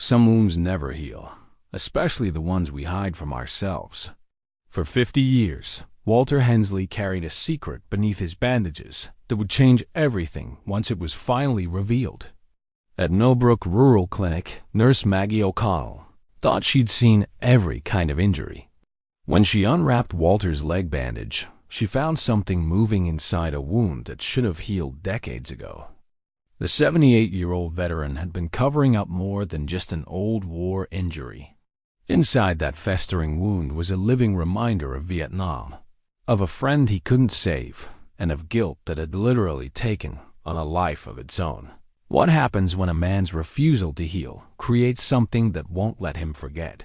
Some wounds never heal, especially the ones we hide from ourselves. For 50 years, Walter Hensley carried a secret beneath his bandages that would change everything once it was finally revealed. At Millbrook Rural Clinic, nurse Maggie O'Connell thought she'd seen every kind of injury. When she unwrapped Walter's leg bandage, she found something moving inside a wound that should have healed decades ago. The 78-year-old veteran had been covering up more than just an old war injury. Inside that festering wound was a living reminder of Vietnam, of a friend he couldn't save, and of guilt that had literally taken on a life of its own. What happens when a man's refusal to heal creates something that won't let him forget?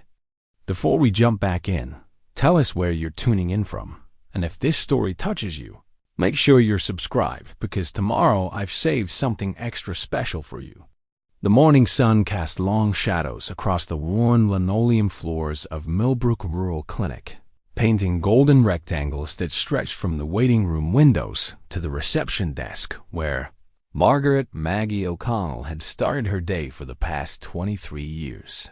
Before we jump back in, tell us where you're tuning in from, and if this story touches you, make sure you're subscribed because tomorrow I've saved something extra special for you. The morning sun cast long shadows across the worn linoleum floors of Millbrook Rural Clinic, painting golden rectangles that stretched from the waiting room windows to the reception desk where Maggie O'Connell had started her day for the past 23 years.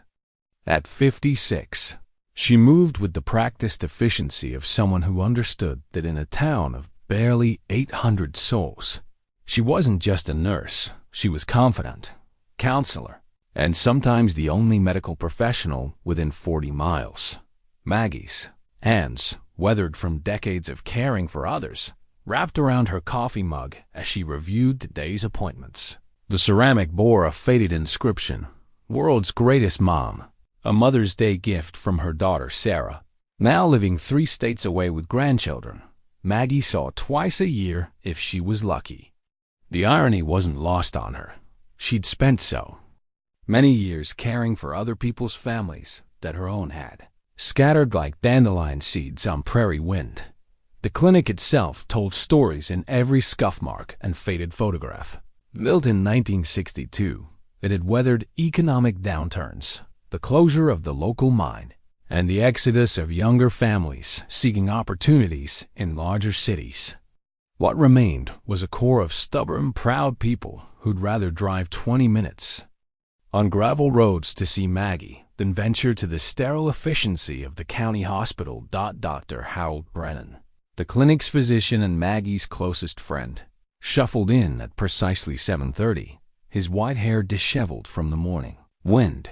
At 56, she moved with the practiced efficiency of someone who understood that in a town of barely 800 souls, she wasn't just a nurse, she was confidant, counselor, and sometimes the only medical professional within 40 miles. Maggie's hands, weathered from decades of caring for others, wrapped around her coffee mug as she reviewed today's appointments. The ceramic bore a faded inscription, "World's Greatest Mom," a Mother's Day gift from her daughter Sarah. Now living 3 states away with grandchildren, Maggie saw twice a year if she was lucky. The irony wasn't lost on her. She'd spent so many years caring for other people's families that her own had, scattered like dandelion seeds on prairie wind. The clinic itself told stories in every scuff mark and faded photograph. Built in 1962, it had weathered economic downturns, the closure of the local mine, and the exodus of younger families seeking opportunities in larger cities. What remained was a core of stubborn, proud people who'd rather drive 20 minutes on gravel roads to see Maggie than venture to the sterile efficiency of the county hospital. Dr. Harold Brennan, the clinic's physician and Maggie's closest friend, shuffled in at precisely 7:30, his white hair disheveled from the morning wind.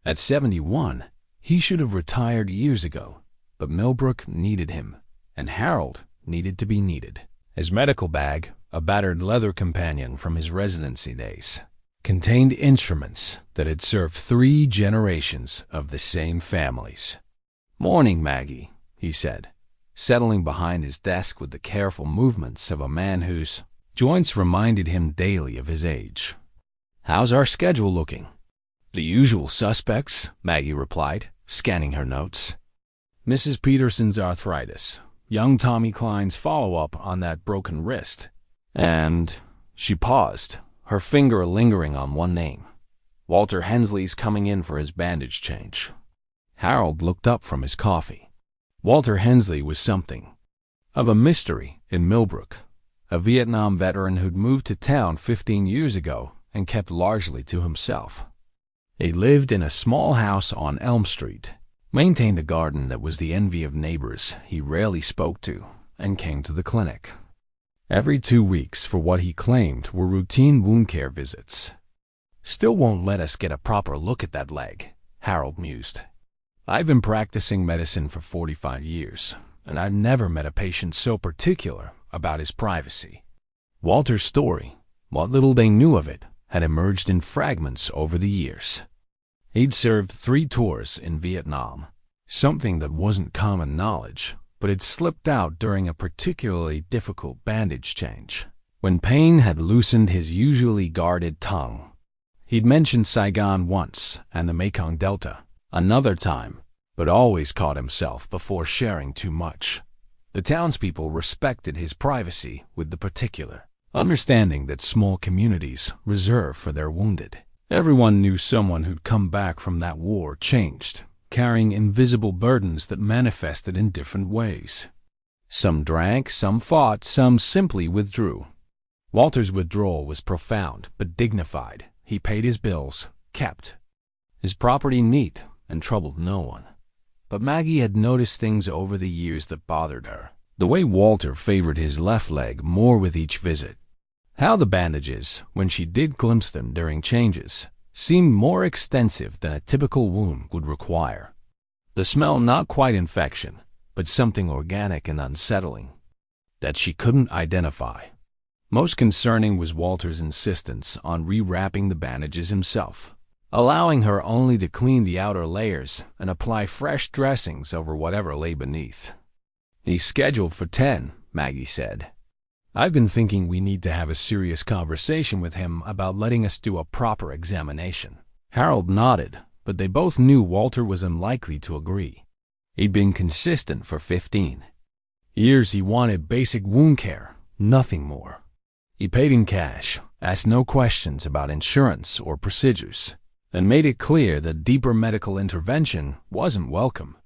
At 71, he should have retired years ago, but Millbrook needed him, and Harold needed to be needed. His medical bag, a battered leather companion from his residency days, contained instruments that had served 3 generations of the same families. "Morning, Maggie," he said, settling behind his desk with the careful movements of a man whose joints reminded him daily of his age. "How's our schedule looking?" "The usual suspects," Maggie replied, scanning her notes. Mrs. Peterson's arthritis, young Tommy Klein's follow-up on that broken wrist, and she paused, her finger lingering on one name. Walter Hensley's coming in for his bandage change. Harold looked up from his coffee. Walter Hensley was something of a mystery in Millbrook, a Vietnam veteran who'd moved to town 15 years ago and kept largely to himself. He lived in a small house on Elm Street, maintained a garden that was the envy of neighbors he rarely spoke to, and came to the clinic every 2 weeks for what he claimed were routine wound care visits. "Still won't let us get a proper look at that leg," Harold mused. "I've been practicing medicine for 45 years, and I've never met a patient so particular about his privacy." Walter's story, what little they knew of it, had emerged in fragments over the years. He'd served 3 tours in Vietnam, something that wasn't common knowledge, but had slipped out during a particularly difficult bandage change, when pain had loosened his usually guarded tongue. He'd mentioned Saigon once and the Mekong Delta another time, but always caught himself before sharing too much. The townspeople respected his privacy with the particular understanding that small communities reserve for their wounded. Everyone knew someone who'd come back from that war changed, carrying invisible burdens that manifested in different ways. Some drank, some fought, some simply withdrew. Walter's withdrawal was profound but dignified. He paid his bills, kept his property neat, and troubled no one. But Maggie had noticed things over the years that bothered her. The way Walter favored his left leg more with each visit. How the bandages, when she did glimpse them during changes, seemed more extensive than a typical wound would require. The smell not quite infection, but something organic and unsettling that she couldn't identify. Most concerning was Walter's insistence on rewrapping the bandages himself, allowing her only to clean the outer layers and apply fresh dressings over whatever lay beneath. "He's scheduled for 10, Maggie said. "I've been thinking we need to have a serious conversation with him about letting us do a proper examination." Harold nodded, but they both knew Walter was unlikely to agree. He'd been consistent for 15 years. He wanted basic wound care, nothing more. He paid in cash, asked no questions about insurance or procedures, and made it clear that deeper medical intervention wasn't welcome.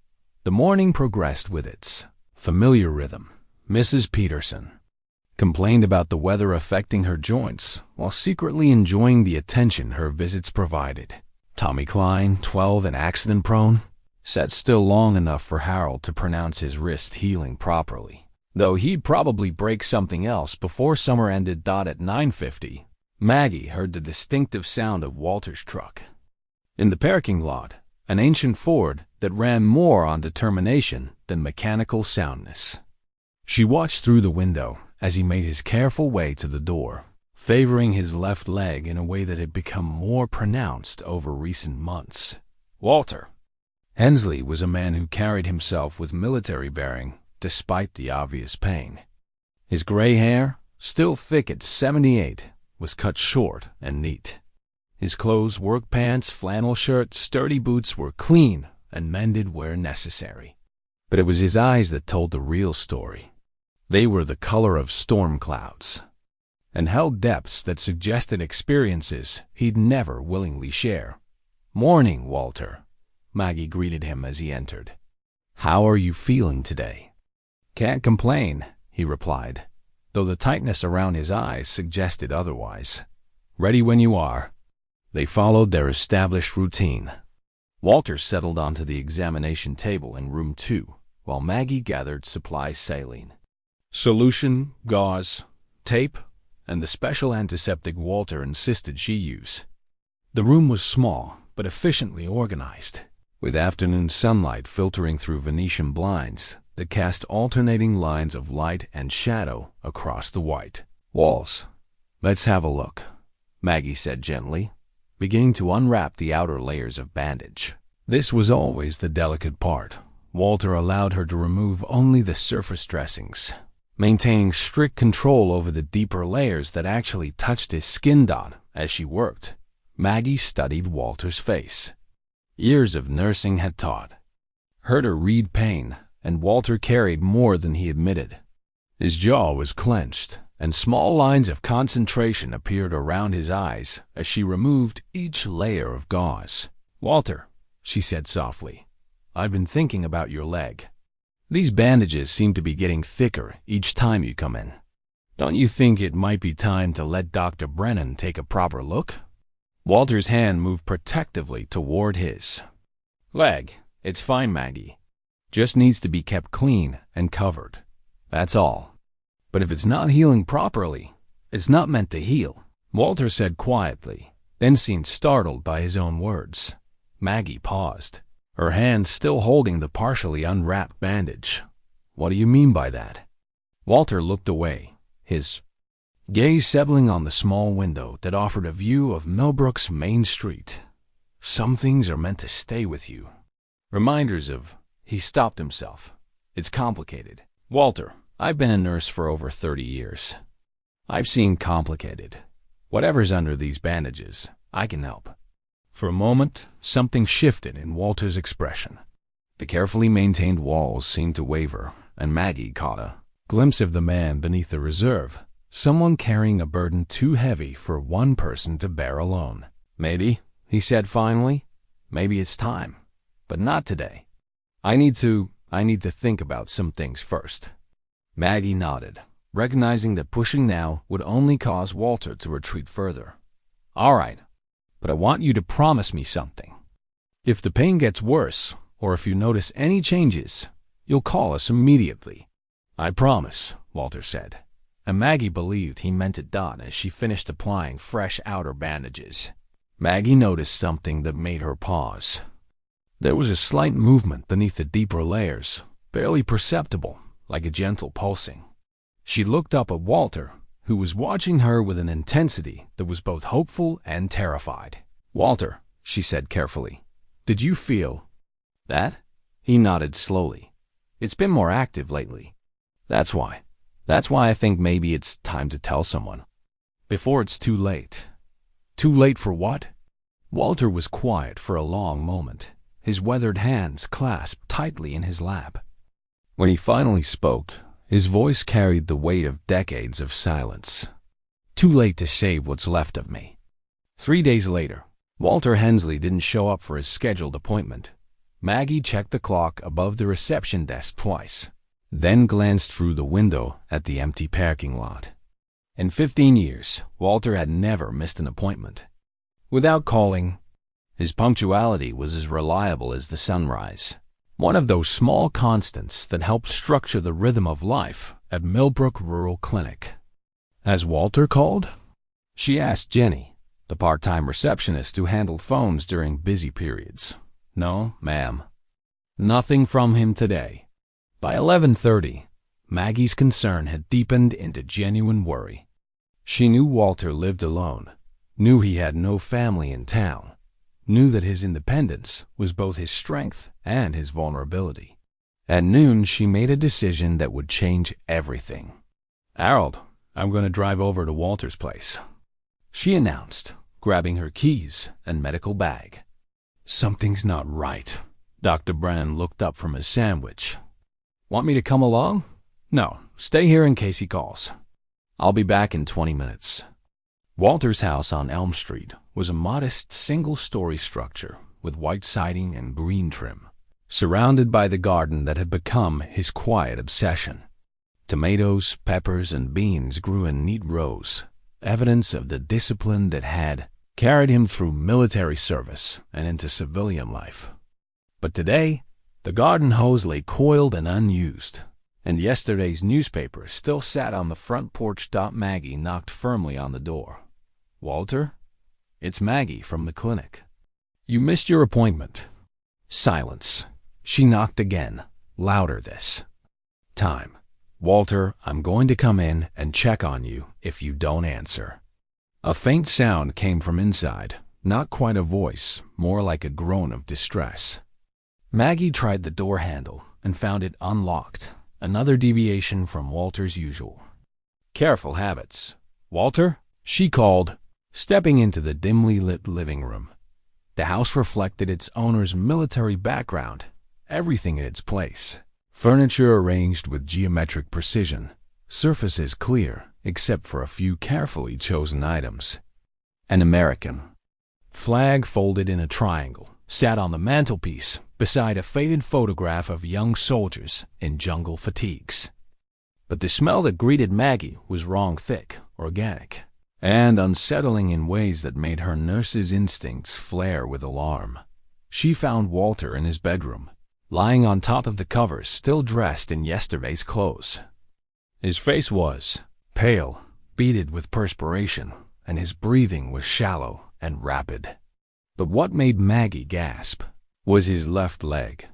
The morning progressed with its familiar rhythm. Mrs. Peterson complained about the weather affecting her joints while secretly enjoying the attention her visits provided. Tommy Klein, 12 and accident-prone, sat still long enough for Harold to pronounce his wrist healing properly, though he'd probably break something else before summer ended. At 9:50, Maggie heard the distinctive sound of Walter's truck in the parking lot, an ancient Ford that ran more on determination than mechanical soundness. She watched through the window as he made his careful way to the door, favoring his left leg in a way that had become more pronounced over recent months. Walter Hensley was a man who carried himself with military bearing despite the obvious pain. His gray hair, still thick at 78, was cut short and neat. His clothes, work pants, flannel shirt, sturdy boots were clean and mended where necessary. But it was his eyes that told the real story. They were the color of storm clouds and held depths that suggested experiences he'd never willingly share. "Morning, Walter," Maggie greeted him as he entered. "How are you feeling today?" "Can't complain," he replied, though the tightness around his eyes suggested otherwise. "Ready when you are." They followed their established routine. Walter settled onto the examination table in room 2, while Maggie gathered supplies: saline solution, gauze, tape, and the special antiseptic Walter insisted she use. The room was small, but efficiently organized, with afternoon sunlight filtering through Venetian blinds that cast alternating lines of light and shadow across the white walls. "Let's have a look," Maggie said gently, beginning to unwrap the outer layers of bandage. This was always the delicate part. Walter allowed her to remove only the surface dressings, maintaining strict control over the deeper layers that actually touched his skin. As she worked, Maggie studied Walter's face. Years of nursing had taught her to read pain, and Walter carried more than he admitted. His jaw was clenched, and small lines of concentration appeared around his eyes as she removed each layer of gauze. "Walter," she said softly, "I've been thinking about your leg. These bandages seem to be getting thicker each time you come in. Don't you think it might be time to let Dr. Brennan take a proper look?" Walter's hand moved protectively toward his leg. "It's fine, Maggie. Just needs to be kept clean and covered. That's all. But if it's not healing properly, it's not meant to heal," Walter said quietly, then seemed startled by his own words. Maggie paused, her hand still holding the partially unwrapped bandage. "What do you mean by that?" Walter looked away, his gaze settling on the small window that offered a view of Millbrook's main street. "Some things are meant to stay with you. Reminders of..." He stopped himself. "It's complicated. Walter, I've been a nurse for over 30 years. I've seen complicated. Whatever's under these bandages, I can help." For a moment, something shifted in Walter's expression. The carefully maintained walls seemed to waver, and Maggie caught a glimpse of the man beneath the reserve, someone carrying a burden too heavy for one person to bear alone. "Maybe," he said finally, "maybe it's time. But not today. I need to think about some things first." Maggie nodded, recognizing that pushing now would only cause Walter to retreat further. "All right, but I want you to promise me something." If the pain gets worse, or if you notice any changes, you'll call us immediately." "I promise," Walter said, and Maggie believed he meant it as she finished applying fresh outer bandages. Maggie noticed something that made her pause. There was a slight movement beneath the deeper layers, barely perceptible, like a gentle pulsing. She looked up at Walter, who was watching her with an intensity that was both hopeful and terrified. "Walter," she said carefully, "did you feel that?" He nodded slowly. "It's been more active lately. That's why I think maybe it's time to tell someone. Before it's too late." "Too late for what?" Walter was quiet for a long moment, his weathered hands clasped tightly in his lap. When he finally spoke, his voice carried the weight of decades of silence. "Too late to save what's left of me." 3 days later, Walter Hensley didn't show up for his scheduled appointment. Maggie checked the clock above the reception desk twice, then glanced through the window at the empty parking lot. In 15 years, Walter had never missed an appointment. Without calling, his punctuality was as reliable as the sunrise. One of those small constants that help structure the rhythm of life at Millbrook Rural Clinic. "Has Walter called?" she asked Jenny, the part-time receptionist who handled phones during busy periods. "No, ma'am. Nothing from him today." By 11:30, Maggie's concern had deepened into genuine worry. She knew Walter lived alone, knew he had no family in town, knew that his independence was both his strength and his vulnerability. At noon, she made a decision that would change everything. "Harold, I'm going to drive over to Walter's place," she announced, grabbing her keys and medical bag. "Something's not right." Dr. Brennan looked up from his sandwich. "Want me to come along?" "No, stay here in case he calls. I'll be back in 20 minutes. Walter's house on Elm Street was a modest single-story structure with white siding and green trim, surrounded by the garden that had become his quiet obsession. Tomatoes, peppers, and beans grew in neat rows, evidence of the discipline that had carried him through military service and into civilian life. But today, the garden hose lay coiled and unused, and yesterday's newspaper still sat on the front porch. Maggie knocked firmly on the door. "Walter? It's Maggie from the clinic. You missed your appointment." Silence. She knocked again, louder this time. "Walter, I'm going to come in and check on you if you don't answer." A faint sound came from inside, not quite a voice, more like a groan of distress. Maggie tried the door handle and found it unlocked, another deviation from Walter's usual. "Careful habits. Walter?" she called, stepping into the dimly lit living room. The house reflected its owner's military background, everything in its place. Furniture arranged with geometric precision, surfaces clear except for a few carefully chosen items. An American flag folded in a triangle sat on the mantelpiece beside a faded photograph of young soldiers in jungle fatigues. But the smell that greeted Maggie was wrong thick, organic, and unsettling in ways that made her nurse's instincts flare with alarm. She found Walter in his bedroom, lying on top of the covers, still dressed in yesterday's clothes. His face was pale, beaded with perspiration, and his breathing was shallow and rapid. But what made Maggie gasp was his left leg.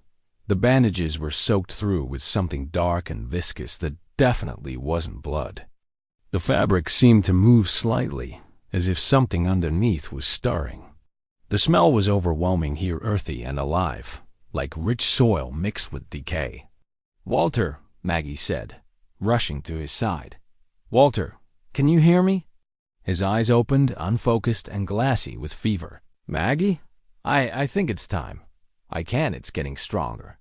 The bandages were soaked through with something dark and viscous that definitely wasn't blood. The fabric seemed to move slightly, as if something underneath was stirring. The smell was overwhelming here, earthy and alive, like rich soil mixed with decay. "Walter," Maggie said, rushing to his side. "Walter, can you hear me?" His eyes opened, unfocused and glassy with fever. "Maggie? I think it's time. It's getting stronger."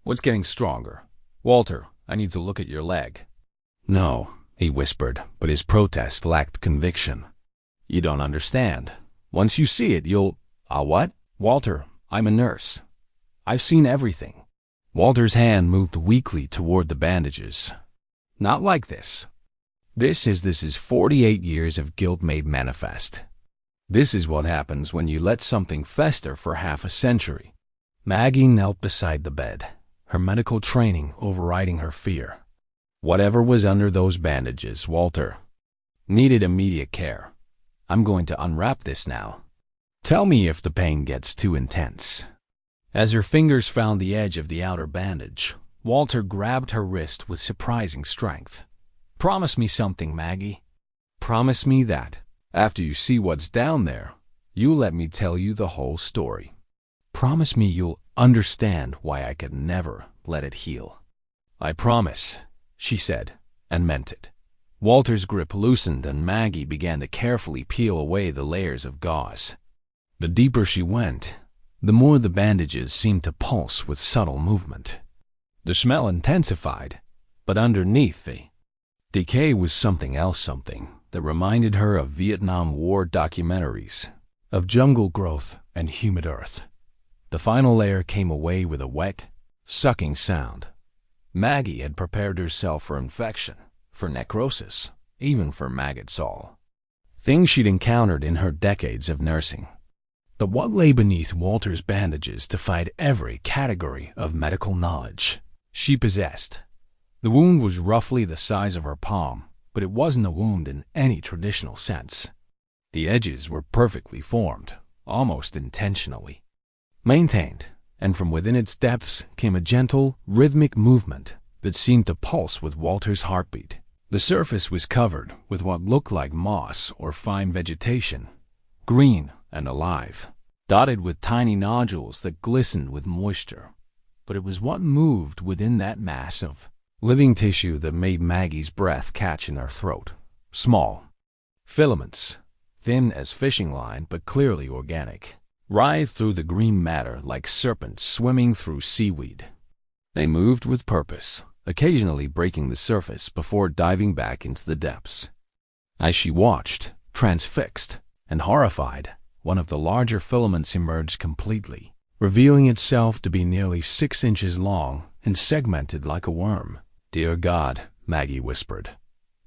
"What's getting stronger?" "Walter, I need to look at your leg." "No," he whispered, but his protest lacked conviction. "You don't understand. Once you see it, you'll—" What?" "Walter, I'm a nurse. I've seen everything." Walter's hand moved weakly toward the bandages. "Not like this. This is 48 years of guilt made manifest. This is what happens when you let something fester for half a century. Maggie knelt beside the bed, her medical training overriding her fear. Whatever was under those bandages, Walter, needed immediate care. I'm going to unwrap this now. Tell me if the pain gets too intense. As her fingers found the edge of the outer bandage, Walter grabbed her wrist with surprising strength. Promise me something, Maggie. Promise me that, after you see what's down there, you'll let me tell you the whole story. Promise me you'll understand why I could never let it heal. I promise, she said, and meant it. Walter's grip loosened and Maggie began to carefully peel away the layers of gauze. The deeper she went, the more the bandages seemed to pulse with subtle movement. The smell intensified, but underneath the decay was something else, something that reminded her of Vietnam War documentaries, of jungle growth and humid earth. The final layer came away with a wet, sucking sound. Maggie had prepared herself for infection, for necrosis, even for maggots, all things she'd encountered in her decades of nursing. But what lay beneath Walter's bandages defied every category of medical knowledge she possessed. The wound was roughly the size of her palm, but it wasn't a wound in any traditional sense. The edges were perfectly formed, almost intentionally maintained, and from within its depths came a gentle, rhythmic movement that seemed to pulse with Walter's heartbeat. The surface was covered with what looked like moss or fine vegetation, green and alive, dotted with tiny nodules that glistened with moisture. But it was what moved within that mass of living tissue that made Maggie's breath catch in her throat. Small filaments, thin as fishing line but clearly organic, writhed through the green matter like serpents swimming through seaweed. They moved with purpose, occasionally breaking the surface before diving back into the depths. As she watched, transfixed and horrified, one of the larger filaments emerged completely, revealing itself to be nearly 6 inches long and segmented like a worm. "Dear God," Maggie whispered.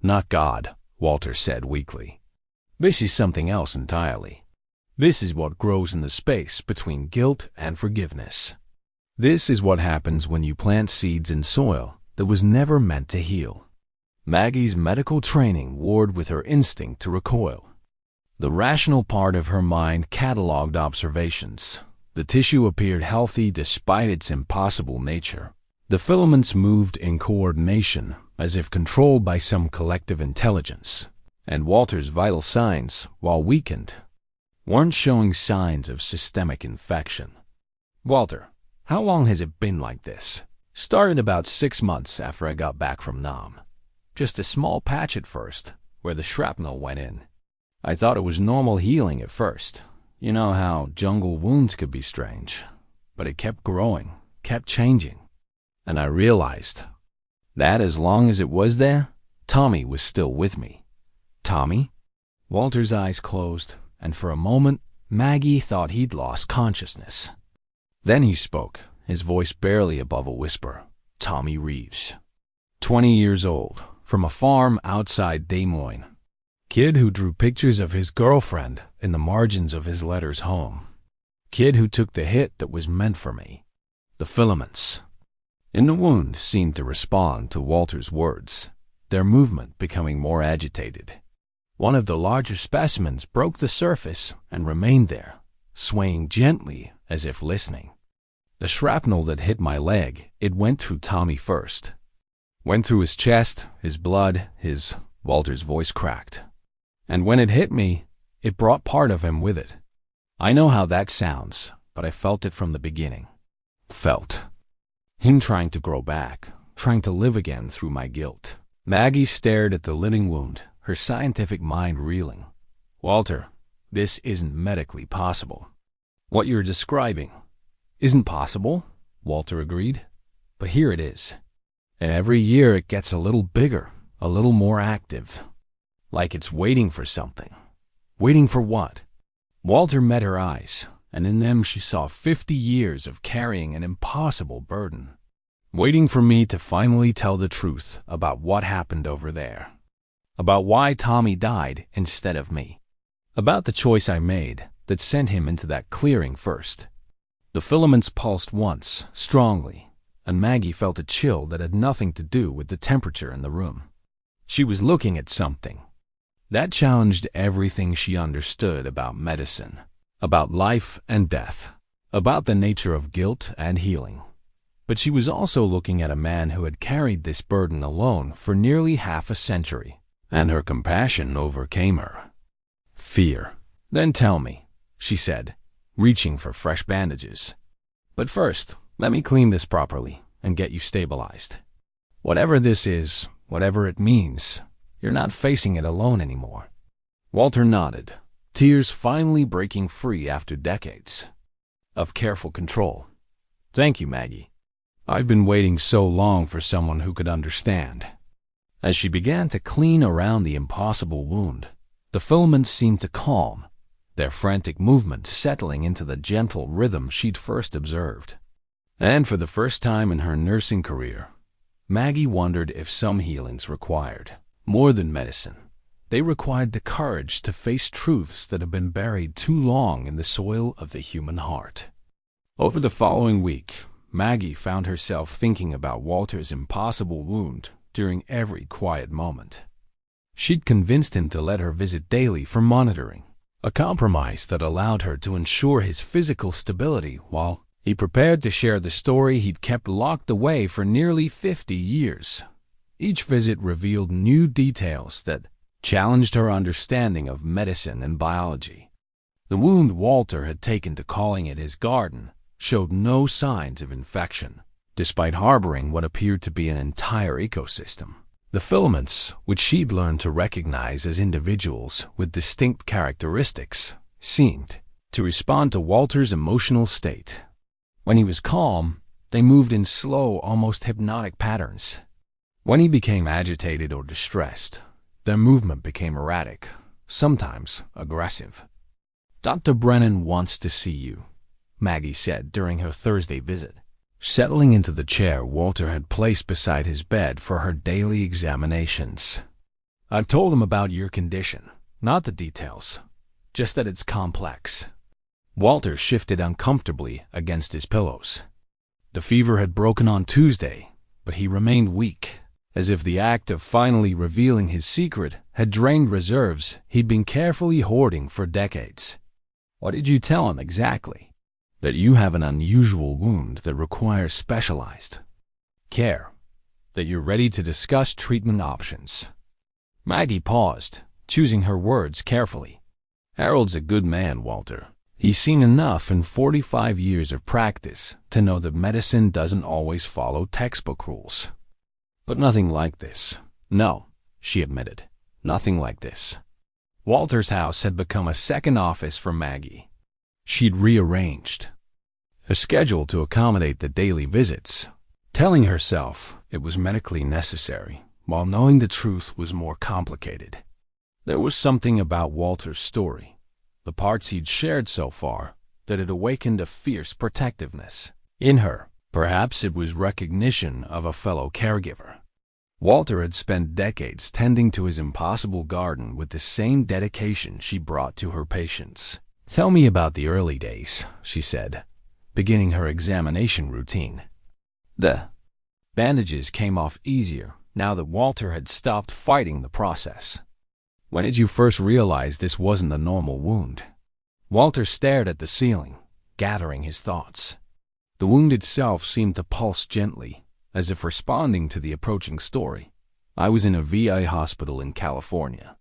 "Not God," Walter said weakly. "This is something else entirely. This is what grows in the space between guilt and forgiveness. This is what happens when you plant seeds in soil that was never meant to heal." Maggie's medical training warred with her instinct to recoil. The rational part of her mind cataloged observations. The tissue appeared healthy despite its impossible nature. The filaments moved in coordination, as if controlled by some collective intelligence. And Walter's vital signs, while weakened, weren't showing signs of systemic infection. "Walter, how long has it been like this?" "Started about 6 months after I got back from Nam. Just a small patch at first, where the shrapnel went in. I thought it was normal healing at first. You know how jungle wounds could be strange. But it kept growing, kept changing. And I realized that as long as it was there, Tommy was still with me." "Tommy?" Walter's eyes closed, and for a moment, Maggie thought he'd lost consciousness. Then he spoke, his voice barely above a whisper. "Tommy Reeves. 20 years old, from a farm outside Des Moines. Kid who drew pictures of his girlfriend in the margins of his letters home. Kid who took the hit that was meant for me." The filaments in the wound seemed to respond to Walter's words, their movement becoming more agitated. One of the larger specimens broke the surface and remained there, swaying gently as if listening. The shrapnel that hit my leg, it went through Tommy first. Went through his chest, his blood, Walter's voice cracked. And when it hit me, it brought part of him with it. I know how that sounds, but I felt it from the beginning. Felt him trying to grow back, trying to live again through my guilt." Maggie stared at the living wound, her scientific mind reeling. "Walter, this isn't medically possible. What you're describing isn't possible," Walter agreed. "But here it is. And every year it gets a little bigger, a little more active. Like it's waiting for something. Waiting for what?" Walter met her eyes, and in them she saw 50 years of carrying an impossible burden. Waiting for me to finally tell the truth about what happened over there. About why Tommy died instead of me. about the choice I made that sent him into that clearing first. The filaments pulsed once, strongly, and Maggie felt a chill that had nothing to do with the temperature in the room. She was looking at something that challenged everything she understood about medicine, about life and death, about the nature of guilt and healing. But she was also looking at a man who had carried this burden alone for nearly half a century, and her compassion overcame her. Fear. "Then tell me," she said, reaching for fresh bandages. "But first, let me clean this properly and get you stabilized. Whatever this is, whatever it means, you're not facing it alone anymore." Walter nodded, tears finally breaking free after decades of careful control. "Thank you, Maggie. I've been waiting so long for someone who could understand." As she began to clean around the impossible wound, the filaments seemed to calm, their frantic movement settling into the gentle rhythm she'd first observed. And for the first time in her nursing career, Maggie wondered if some healings required more than medicine. They required the courage to face truths that have been buried too long in the soil of the human heart. Over the following week, Maggie found herself thinking about Walter's impossible wound during every quiet moment. She'd convinced him to let her visit daily for monitoring, a compromise that allowed her to ensure his physical stability while he prepared to share the story he'd kept locked away for nearly 50 years. Each visit revealed new details that challenged her understanding of medicine and biology. The wound Walter had taken to calling it his garden showed no signs of infection, despite harboring what appeared to be an entire ecosystem. The filaments, which she'd learned to recognize as individuals with distinct characteristics, seemed to respond to Walter's emotional state. When he was calm, they moved in slow, almost hypnotic patterns. When he became agitated or distressed, their movement became erratic, sometimes aggressive. "Dr. Brennan wants to see you," Maggie said during her Thursday visit, settling into the chair Walter had placed beside his bed for her daily examinations. "I've told him about your condition, not the details, just that it's complex." Walter shifted uncomfortably against his pillows. The fever had broken on Tuesday, but he remained weak, as if the act of finally revealing his secret had drained reserves he'd been carefully hoarding for decades. "What did you tell him exactly?" "That you have an unusual wound that requires specialized care, that you're ready to discuss treatment options." Maggie paused, choosing her words carefully. "Harold's a good man, Walter. He's seen enough in 45 years of practice to know that medicine doesn't always follow textbook rules. But nothing like this. No," she admitted, "nothing like this." Walter's house had become a second office for Maggie. She'd rearranged her schedule to accommodate the daily visits, telling herself it was medically necessary, while knowing the truth was more complicated. There was something about Walter's story, the parts he'd shared so far, that had awakened a fierce protectiveness in her. Perhaps it was recognition of a fellow caregiver. Walter had spent decades tending to his impossible garden with the same dedication she brought to her patients. "Tell me about the early days," she said, beginning her examination routine. The bandages came off easier now that Walter had stopped fighting the process. "When did you first realize this wasn't a normal wound?" Walter stared at the ceiling, gathering his thoughts. The wound itself seemed to pulse gently, as if responding to the approaching story. "I was in a VA hospital in California,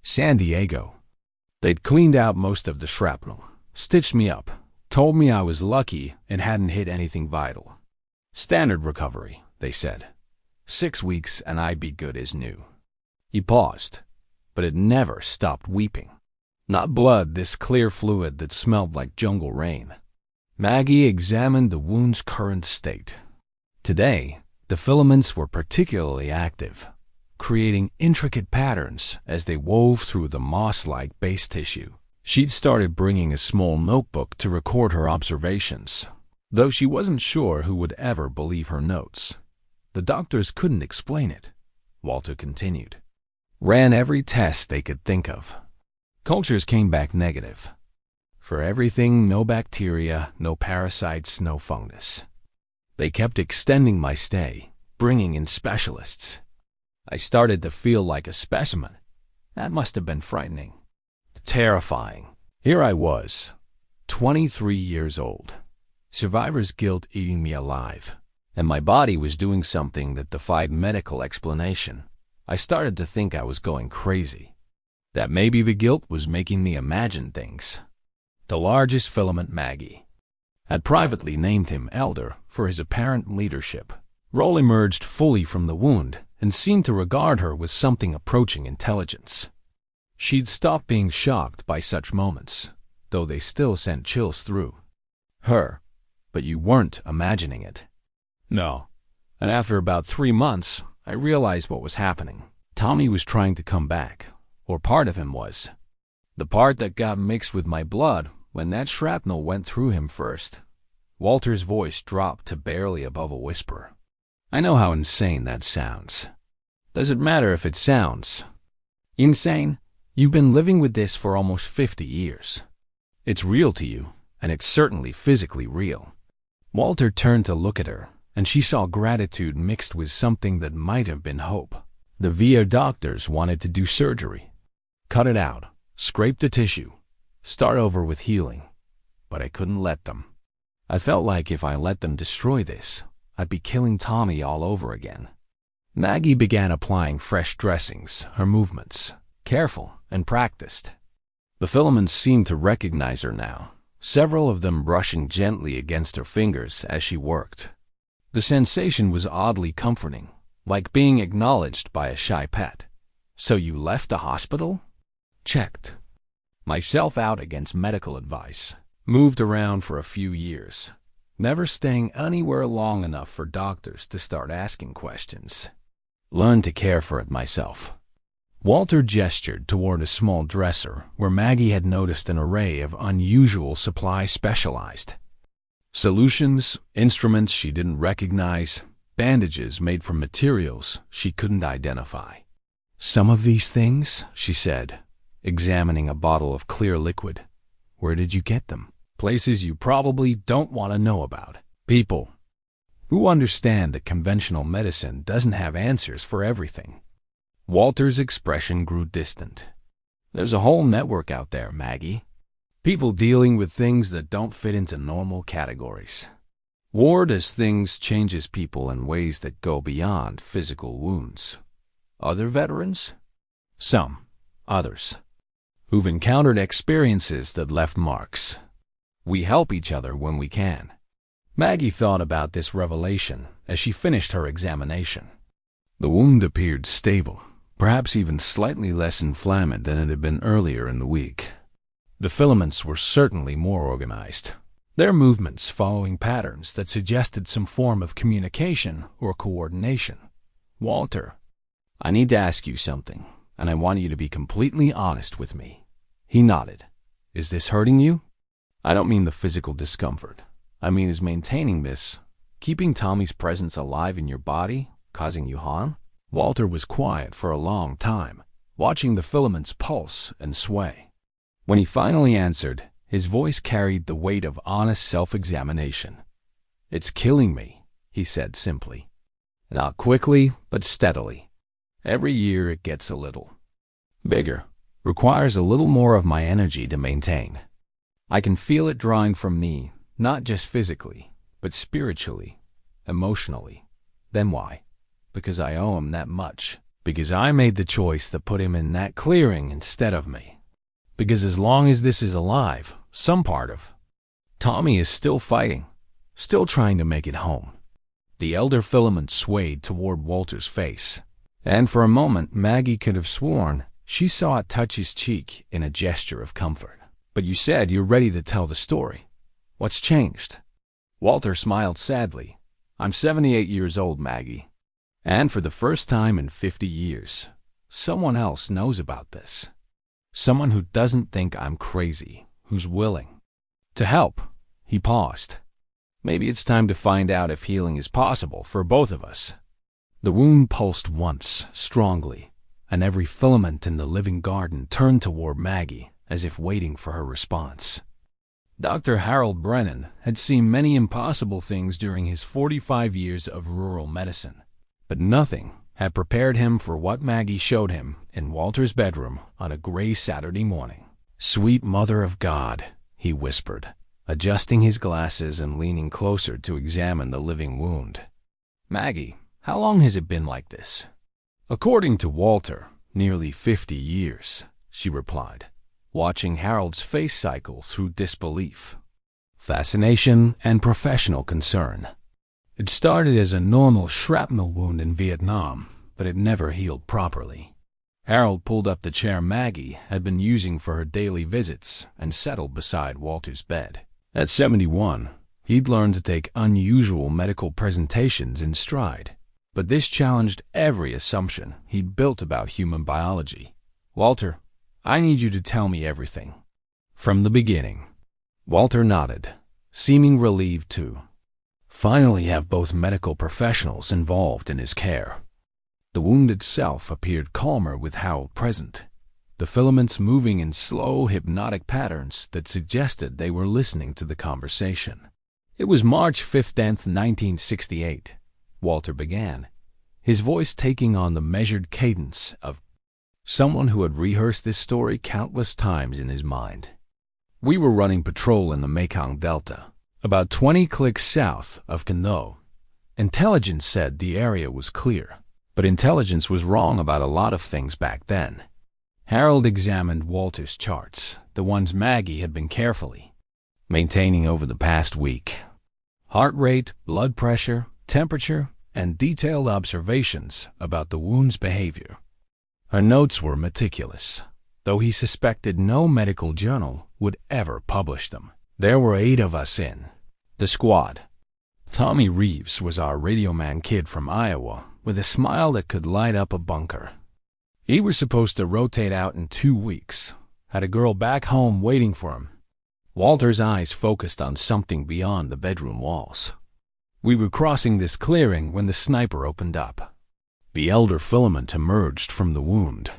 San Diego. They'd cleaned out most of the shrapnel, stitched me up, told me I was lucky and hadn't hit anything vital. Standard recovery, they said. 6 weeks and I'd be good as new." He paused, but it never stopped weeping. Not blood, this clear fluid that smelled like jungle rain. Maggie examined the wound's current state. Today, the filaments were particularly active, creating intricate patterns as they wove through the moss-like base tissue. She'd started bringing a small notebook to record her observations, though she wasn't sure who would ever believe her notes. "The doctors couldn't explain it," Walter continued. "Ran every test they could think of. Cultures came back negative. For everything, no bacteria, no parasites, no fungus. They kept extending my stay, bringing in specialists. I started to feel like a specimen. That must have been frightening. Terrifying. Here I was, 23 years old. Survivor's guilt eating me alive. And my body was doing something that defied medical explanation. I started to think I was going crazy. That maybe the guilt was making me imagine things. The largest filament, Maggie, had privately named him Elder for his apparent leadership. Role emerged fully from the wound and seemed to regard her with something approaching intelligence. She'd stopped being shocked by such moments, though they still sent chills through her. But you weren't imagining it. No. And after about 3 months, I realized what was happening. Tommy was trying to come back, or part of him was. The part that got mixed with my blood when that shrapnel went through him first. Walter's voice dropped to barely above a whisper. I know how insane that sounds. Does it matter if it sounds insane? You've been living with this for almost 50 years. It's real to you, and it's certainly physically real. Walter turned to look at her, and she saw gratitude mixed with something that might have been hope. The VA doctors wanted to do surgery. Cut it out, scrape the tissue, start over with healing. But I couldn't let them. I felt like if I let them destroy this, I'd be killing Tommy all over again. Maggie began applying fresh dressings, her movements, careful and practiced. The filaments seemed to recognize her now, several of them brushing gently against her fingers as she worked. The sensation was oddly comforting, like being acknowledged by a shy pet. So you left the hospital? Checked myself out against medical advice. Moved around for a few years, never staying anywhere long enough for doctors to start asking questions. Learned to care for it myself. Walter gestured toward a small dresser where Maggie had noticed an array of unusual supplies specialized. Solutions, instruments she didn't recognize, bandages made from materials she couldn't identify. Some of these things, she said, examining a bottle of clear liquid. Where did you get them? Places you probably don't want to know about. People who understand that conventional medicine doesn't have answers for everything. Walter's expression grew distant. There's a whole network out there, Maggie. People dealing with things that don't fit into normal categories. War does things changes people in ways that go beyond physical wounds. Other veterans? Some. Others. Who've encountered experiences that left marks. We help each other when we can. Maggie thought about this revelation as she finished her examination. The wound appeared stable, perhaps even slightly less inflamed than it had been earlier in the week. The filaments were certainly more organized, their movements following patterns that suggested some form of communication or coordination. Walter, I need to ask you something, and I want you to be completely honest with me. He nodded. Is this hurting you? I don't mean the physical discomfort. I mean, is maintaining this, keeping Tommy's presence alive in your body, causing you harm? Walter was quiet for a long time, watching the filaments pulse and sway. When he finally answered, his voice carried the weight of honest self-examination. It's killing me, he said simply. Not quickly, but steadily. Every year it gets a little bigger, requires a little more of my energy to maintain. I can feel it drawing from me, not just physically, but spiritually, emotionally. Then why? Because I owe him that much. Because I made the choice to put him in that clearing instead of me. Because as long as this is alive, some part of Tommy is still fighting, still trying to make it home. The elder filament swayed toward Walter's face, and for a moment Maggie could have sworn she saw it touch his cheek in a gesture of comfort. But you said you're ready to tell the story. What's changed? Walter smiled sadly. I'm 78 years old, Maggie. And for the first time in 50 years, someone else knows about this. Someone who doesn't think I'm crazy, who's willing to help. He paused. Maybe it's time to find out if healing is possible for both of us. The wound pulsed once, strongly, and every filament in the living garden turned toward Maggie, as if waiting for her response. Dr. Harold Brennan had seen many impossible things during his 45 years of rural medicine, but nothing had prepared him for what Maggie showed him in Walter's bedroom on a gray Saturday morning. "Sweet Mother of God," he whispered, adjusting his glasses and leaning closer to examine the living wound. "Maggie, how long has it been like this?" "According to Walter, nearly 50 years," she replied, watching Harold's face cycle through disbelief, fascination, and professional concern. "It started as a normal shrapnel wound in Vietnam, but it never healed properly." Harold pulled up the chair Maggie had been using for her daily visits and settled beside Walter's bed. At 71, he'd learned to take unusual medical presentations in stride, but this challenged every assumption he'd built about human biology. "Walter, I need you to tell me everything, from the beginning." Walter nodded, seeming relieved to finally have both medical professionals involved in his care. The wound itself appeared calmer with Harold present, the filaments moving in slow, hypnotic patterns that suggested they were listening to the conversation. "It was March 15th, 1968, Walter began, his voice taking on the measured cadence of someone who had rehearsed this story countless times in his mind. "We were running patrol in the Mekong Delta, about 20 clicks south of Cano. Intelligence said the area was clear, but intelligence was wrong about a lot of things back then." Harold examined Walter's charts, the ones Maggie had been carefully maintaining over the past week. Heart rate, blood pressure, temperature, and detailed observations about the wound's behavior. Her notes were meticulous, though he suspected no medical journal would ever publish them. There were 8 of us in the squad. Tommy Reeves was our radioman kid from Iowa, with a smile that could light up a bunker. He was supposed to rotate out in 2 weeks, had a girl back home waiting for him. Walter's eyes focused on something beyond the bedroom walls. We were crossing this clearing when the sniper opened up. The elder filament emerged from the wound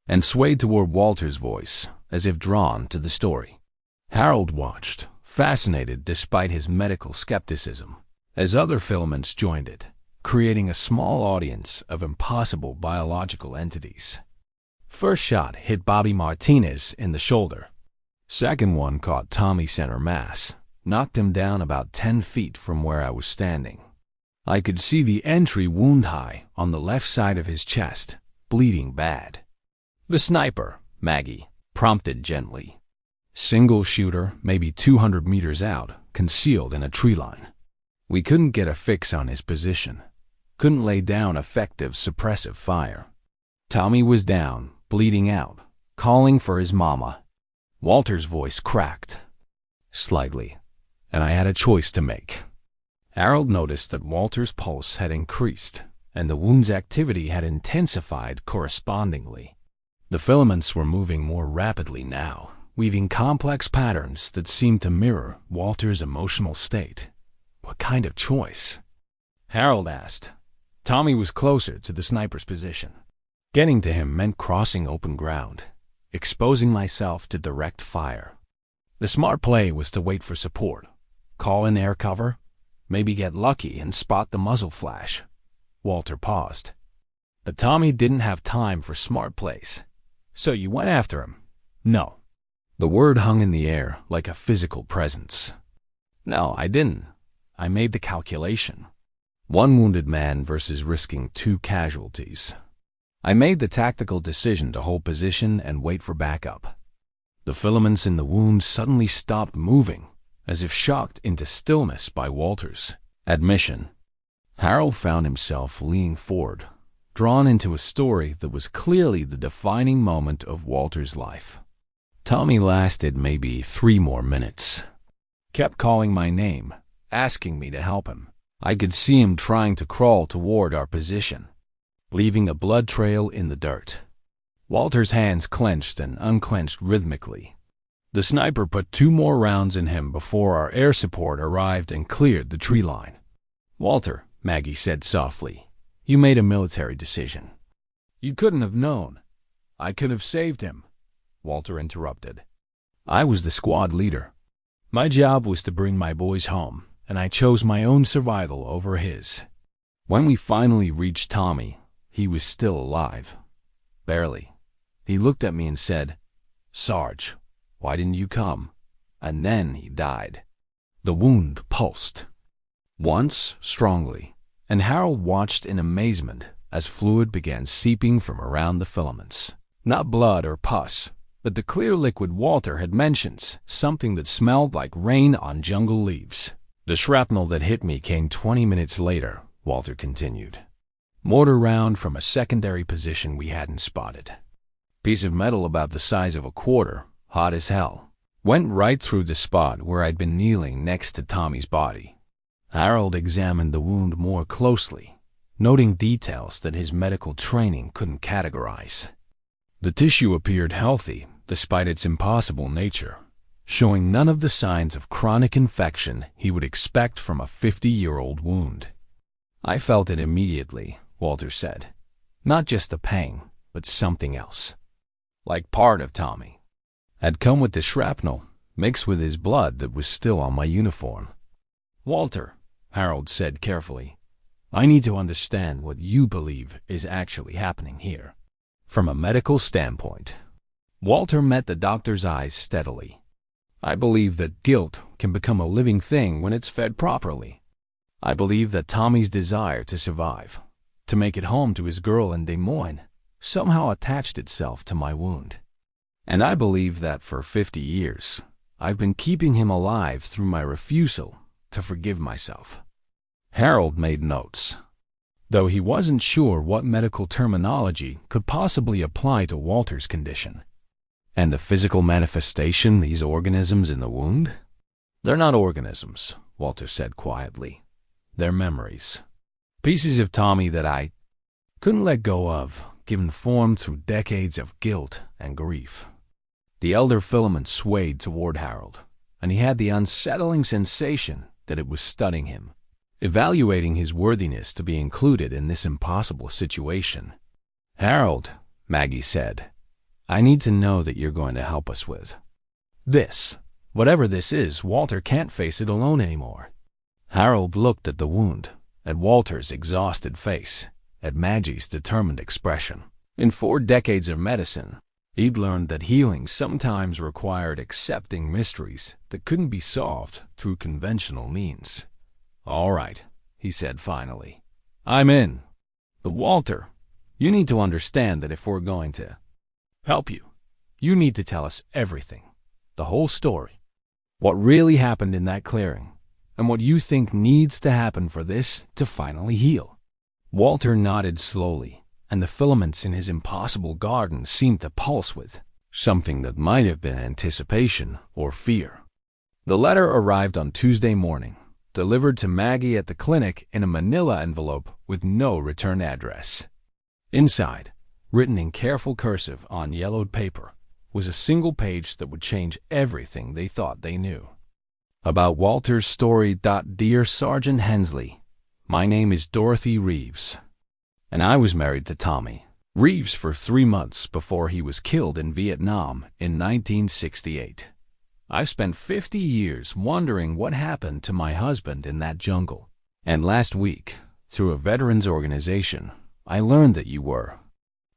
and swayed toward Walter's voice, as if drawn to the story. Harold watched, fascinated despite his medical skepticism, as other filaments joined it, creating a small audience of impossible biological entities. First shot hit Bobby Martinez in the shoulder. Second one caught Tommy center mass, knocked him down about 10 feet from where I was standing. I could see the entry wound high on the left side of his chest, bleeding bad. "The sniper," Maggie prompted gently. "Single shooter, maybe 200 meters out, concealed in a tree line. We couldn't get a fix on his position, couldn't lay down effective suppressive fire. Tommy was down, bleeding out, calling for his mama." Walter's voice cracked slightly, and I had a choice to make. Harold noticed that Walter's pulse had increased, and the wound's activity had intensified correspondingly. The filaments were moving more rapidly now, weaving complex patterns that seemed to mirror Walter's emotional state. What kind of choice? Harold asked. Tommy was closer to the sniper's position. Getting to him meant crossing open ground, exposing myself to direct fire. The smart play was to wait for support, call in air cover, maybe get lucky and spot the muzzle flash. Walter paused. But Tommy didn't have time for smart plays. "So you went after him?" "No." The word hung in the air like a physical presence. "No, I didn't. I made the calculation. 1 wounded man versus risking 2 casualties. I made the tactical decision to hold position and wait for backup." The filaments in the wound suddenly stopped moving, as if shocked into stillness by Walter's admission. Harold found himself leaning forward, drawn into a story that was clearly the defining moment of Walter's life. Tommy lasted maybe 3 more minutes. Kept calling my name, asking me to help him. I could see him trying to crawl toward our position, leaving a blood trail in the dirt. Walter's hands clenched and unclenched rhythmically. The sniper put 2 more rounds in him before our air support arrived and cleared the tree line. "Walter," Maggie said softly, "you made a military decision. You couldn't have known. I could have saved him. Walter interrupted. I was the squad leader. My job was to bring my boys home, and I chose my own survival over his. When we finally reached Tommy, he was still alive. Barely. He looked at me and said, "Sarge, why didn't you come?" And then he died. The wound pulsed. Once, strongly, and Harold watched in amazement as fluid began seeping from around the filaments. Not blood or pus, but the clear liquid Walter had mentioned, something that smelled like rain on jungle leaves. The shrapnel that hit me came 20 minutes later, Walter continued. Mortar round from a secondary position we hadn't spotted. Piece of metal about the size of a quarter, hot as hell. Went right through the spot where I'd been kneeling next to Tommy's body. Harold examined the wound more closely, noting details that his medical training couldn't categorize. The tissue appeared healthy, despite its impossible nature, showing none of the signs of chronic infection he would expect from a 50-year-old wound. I felt it immediately, Walter said. Not just the pain, but something else. Like part of Tommy had come with the shrapnel, mixed with his blood that was still on my uniform. Walter, Harold said carefully, I need to understand what you believe is actually happening here. From a medical standpoint. Walter met the doctor's eyes steadily. I believe that guilt can become a living thing when it's fed properly. I believe that Tommy's desire to survive, to make it home to his girl in Des Moines, somehow attached itself to my wound. And I believe that for 50 years, I've been keeping him alive through my refusal to forgive myself. Harold made notes, though he wasn't sure what medical terminology could possibly apply to Walter's condition. And the physical manifestation, these organisms in the wound? They're not organisms, Walter said quietly. They're memories. Pieces of Tommy that I couldn't let go of, given form through decades of guilt and grief. The elder filament swayed toward Harold, and he had the unsettling sensation that it was studying him, evaluating his worthiness to be included in this impossible situation. Harold, Maggie said, I need to know that you're going to help us with this. Whatever this is, Walter can't face it alone anymore. Harold looked at the wound, at Walter's exhausted face, at Maggie's determined expression. In 4 decades of medicine, he'd learned that healing sometimes required accepting mysteries that couldn't be solved through conventional means. All right, he said finally. I'm in. But Walter, you need to understand that if we're going to help you, you need to tell us everything, the whole story. What really happened in that clearing, and what you think needs to happen for this to finally heal. Walter nodded slowly, and the filaments in his impossible garden seemed to pulse with something that might have been anticipation or fear. The letter arrived on Tuesday morning, delivered to Maggie at the clinic in a manila envelope with no return address. Inside, written in careful cursive on yellowed paper, was a single page that would change everything they thought they knew. About Walter's story. Dear Sergeant Hensley, my name is Dorothy Reeves, and I was married to Tommy Reeves for 3 months before he was killed in Vietnam in 1968. I've spent 50 years wondering what happened to my husband in that jungle. And last week, through a veterans organization, I learned that you were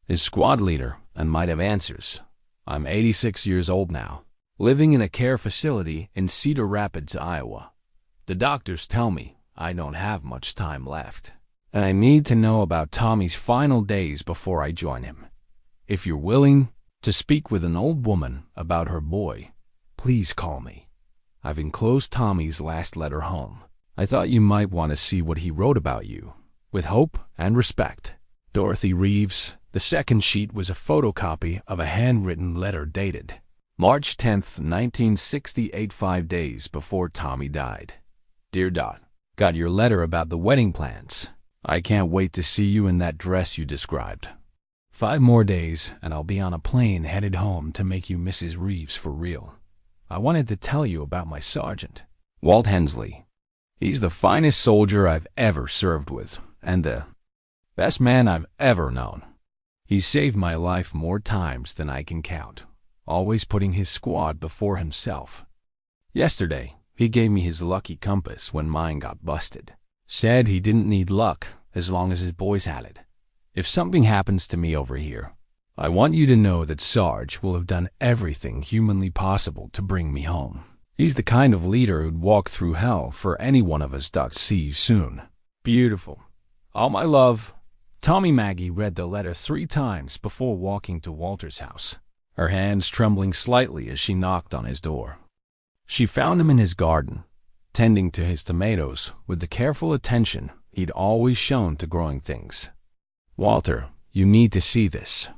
his squad leader and might have answers. I'm 86 years old now, living in a care facility in Cedar Rapids, Iowa. The doctors tell me I don't have much time left, and I need to know about Tommy's final days before I join him. If you're willing to speak with an old woman about her boy, please call me. I've enclosed Tommy's last letter home. I thought you might want to see what he wrote about you. With hope and respect, Dorothy Reeves. The second sheet was a photocopy of a handwritten letter dated March 10th, 1968, 5 days before Tommy died. Dear Dot, got your letter about the wedding plans. I can't wait to see you in that dress you described. 5 more days and I'll be on a plane headed home to make you Mrs. Reeves for real. I wanted to tell you about my sergeant, Walt Hensley. He's the finest soldier I've ever served with, and the best man I've ever known. He's saved my life more times than I can count. always putting his squad before himself. Yesterday, he gave me his lucky compass when mine got busted. Said he didn't need luck as long as his boys had it. If something happens to me over here, I want you to know that Sarge will have done everything humanly possible to bring me home. He's the kind of leader who'd walk through hell for any one of us. See you soon. Beautiful. All my love. Tommy. Maggie read the letter 3 times before walking to Walter's house, her hands trembling slightly as she knocked on his door. She found him in his garden, tending to his tomatoes with the careful attention he'd always shown to growing things. Walter, you need to see this.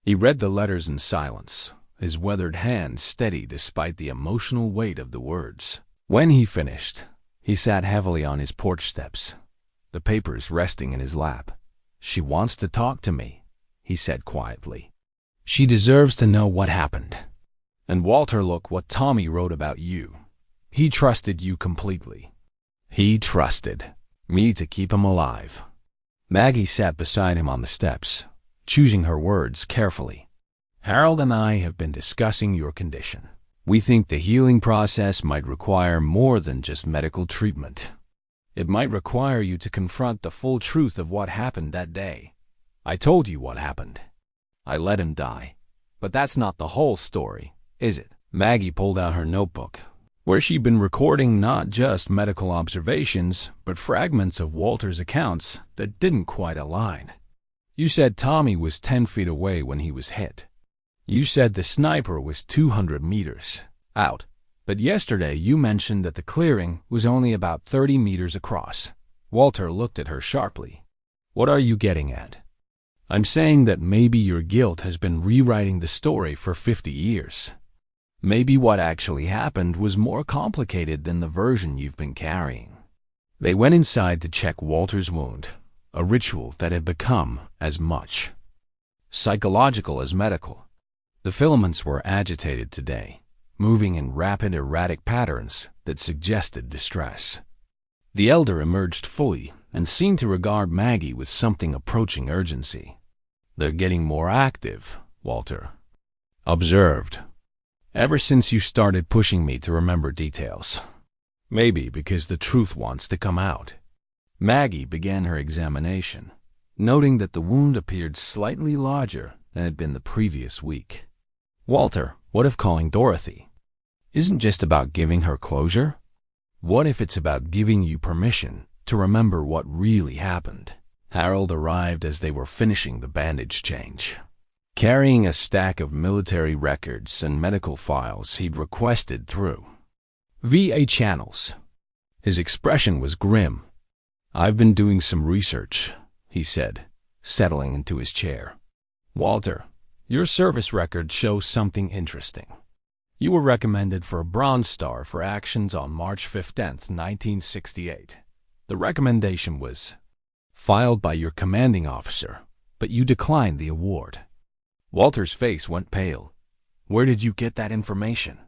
He read the letters in silence, his weathered hand steady despite the emotional weight of the words. When he finished, he sat heavily on his porch steps, the papers resting in his lap. She wants to talk to me, he said quietly. She deserves to know what happened. And Walter, look what Tommy wrote about you. He trusted you completely. He trusted me to keep him alive. Maggie sat beside him on the steps, choosing her words carefully. Harold and I have been discussing your condition. We think the healing process might require more than just medical treatment. It might require you to confront the full truth of what happened that day. I told you what happened. I let him die. But that's not the whole story, is it? Maggie pulled out her notebook, where she'd been recording not just medical observations, but fragments of Walter's accounts that didn't quite align. You said Tommy was 10 feet away when he was hit. You said the sniper was 200 meters out, but yesterday you mentioned that the clearing was only about 30 meters across. Walter looked at her sharply. What are you getting at? I'm saying that maybe your guilt has been rewriting the story for 50 years. Maybe what actually happened was more complicated than the version you've been carrying. They went inside to check Walter's wound, a ritual that had become as much psychological as medical. The filaments were agitated today, moving in rapid, erratic patterns that suggested distress. The elder emerged fully and seemed to regard Maggie with something approaching urgency. They're getting more active, Walter observed, ever since you started pushing me to remember details. Maybe because the truth wants to come out. Maggie began her examination, noting that the wound appeared slightly larger than had been the previous week. Walter, what if calling Dorothy isn't just about giving her closure? What if it's about giving you permission to remember what really happened? Harold arrived as they were finishing the bandage change, carrying a stack of military records and medical files he'd requested through VA channels. His expression was grim. I've been doing some research, he said, settling into his chair. Walter, your service record shows something interesting. You were recommended for a Bronze Star for actions on March 15th, 1968. The recommendation was filed by your commanding officer, but you declined the award. Walter's face went pale. Where did you get that information?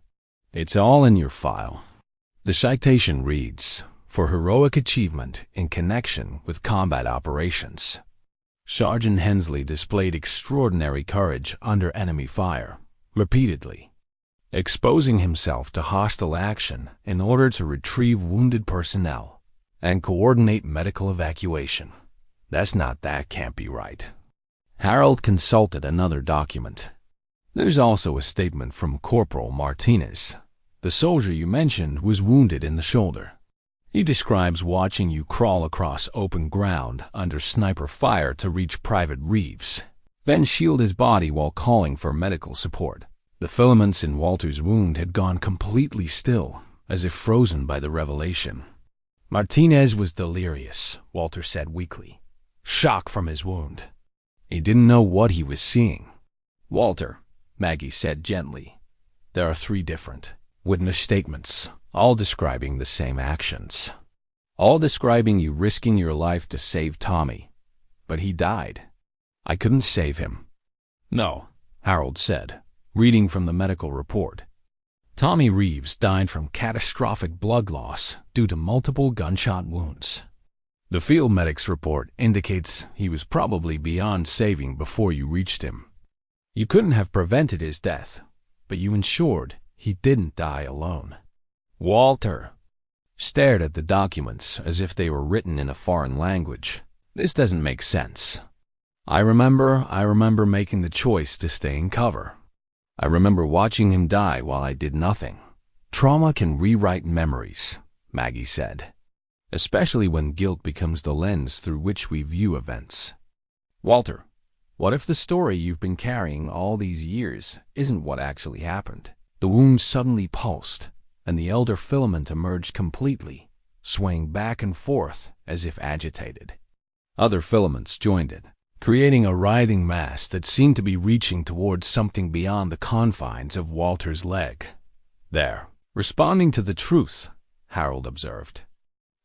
It's all in your file. The citation reads, for heroic achievement in connection with combat operations. Sergeant Hensley displayed extraordinary courage under enemy fire, repeatedly, exposing himself to hostile action in order to retrieve wounded personnel and coordinate medical evacuation. That can't be right. Harold consulted another document. There's also a statement from Corporal Martinez. The soldier you mentioned was wounded in the shoulder. He describes watching you crawl across open ground under sniper fire to reach Private Reeves, then shield his body while calling for medical support. The filaments in Walter's wound had gone completely still, as if frozen by the revelation. Martinez was delirious, Walter said weakly. Shock from his wound. He didn't know what he was seeing. Walter, Maggie said gently, there are 3 different witness statements, all describing the same actions. All describing you risking your life to save Tommy. But he died. I couldn't save him. No, Harold said, reading from the medical report. Tommy Reeves died from catastrophic blood loss due to multiple gunshot wounds. The field medic's report indicates he was probably beyond saving before you reached him. You couldn't have prevented his death, but you ensured he didn't die alone. Walter stared at the documents as if they were written in a foreign language. This doesn't make sense. I remember making the choice to stay in cover. I remember watching him die while I did nothing. Trauma can rewrite memories, Maggie said, especially when guilt becomes the lens through which we view events. Walter, what if the story you've been carrying all these years isn't what actually happened? The wound suddenly pulsed, and the elder filament emerged completely, swaying back and forth as if agitated. Other filaments joined it, creating a writhing mass that seemed to be reaching towards something beyond the confines of Walter's leg. There, responding to the truth, Harold observed.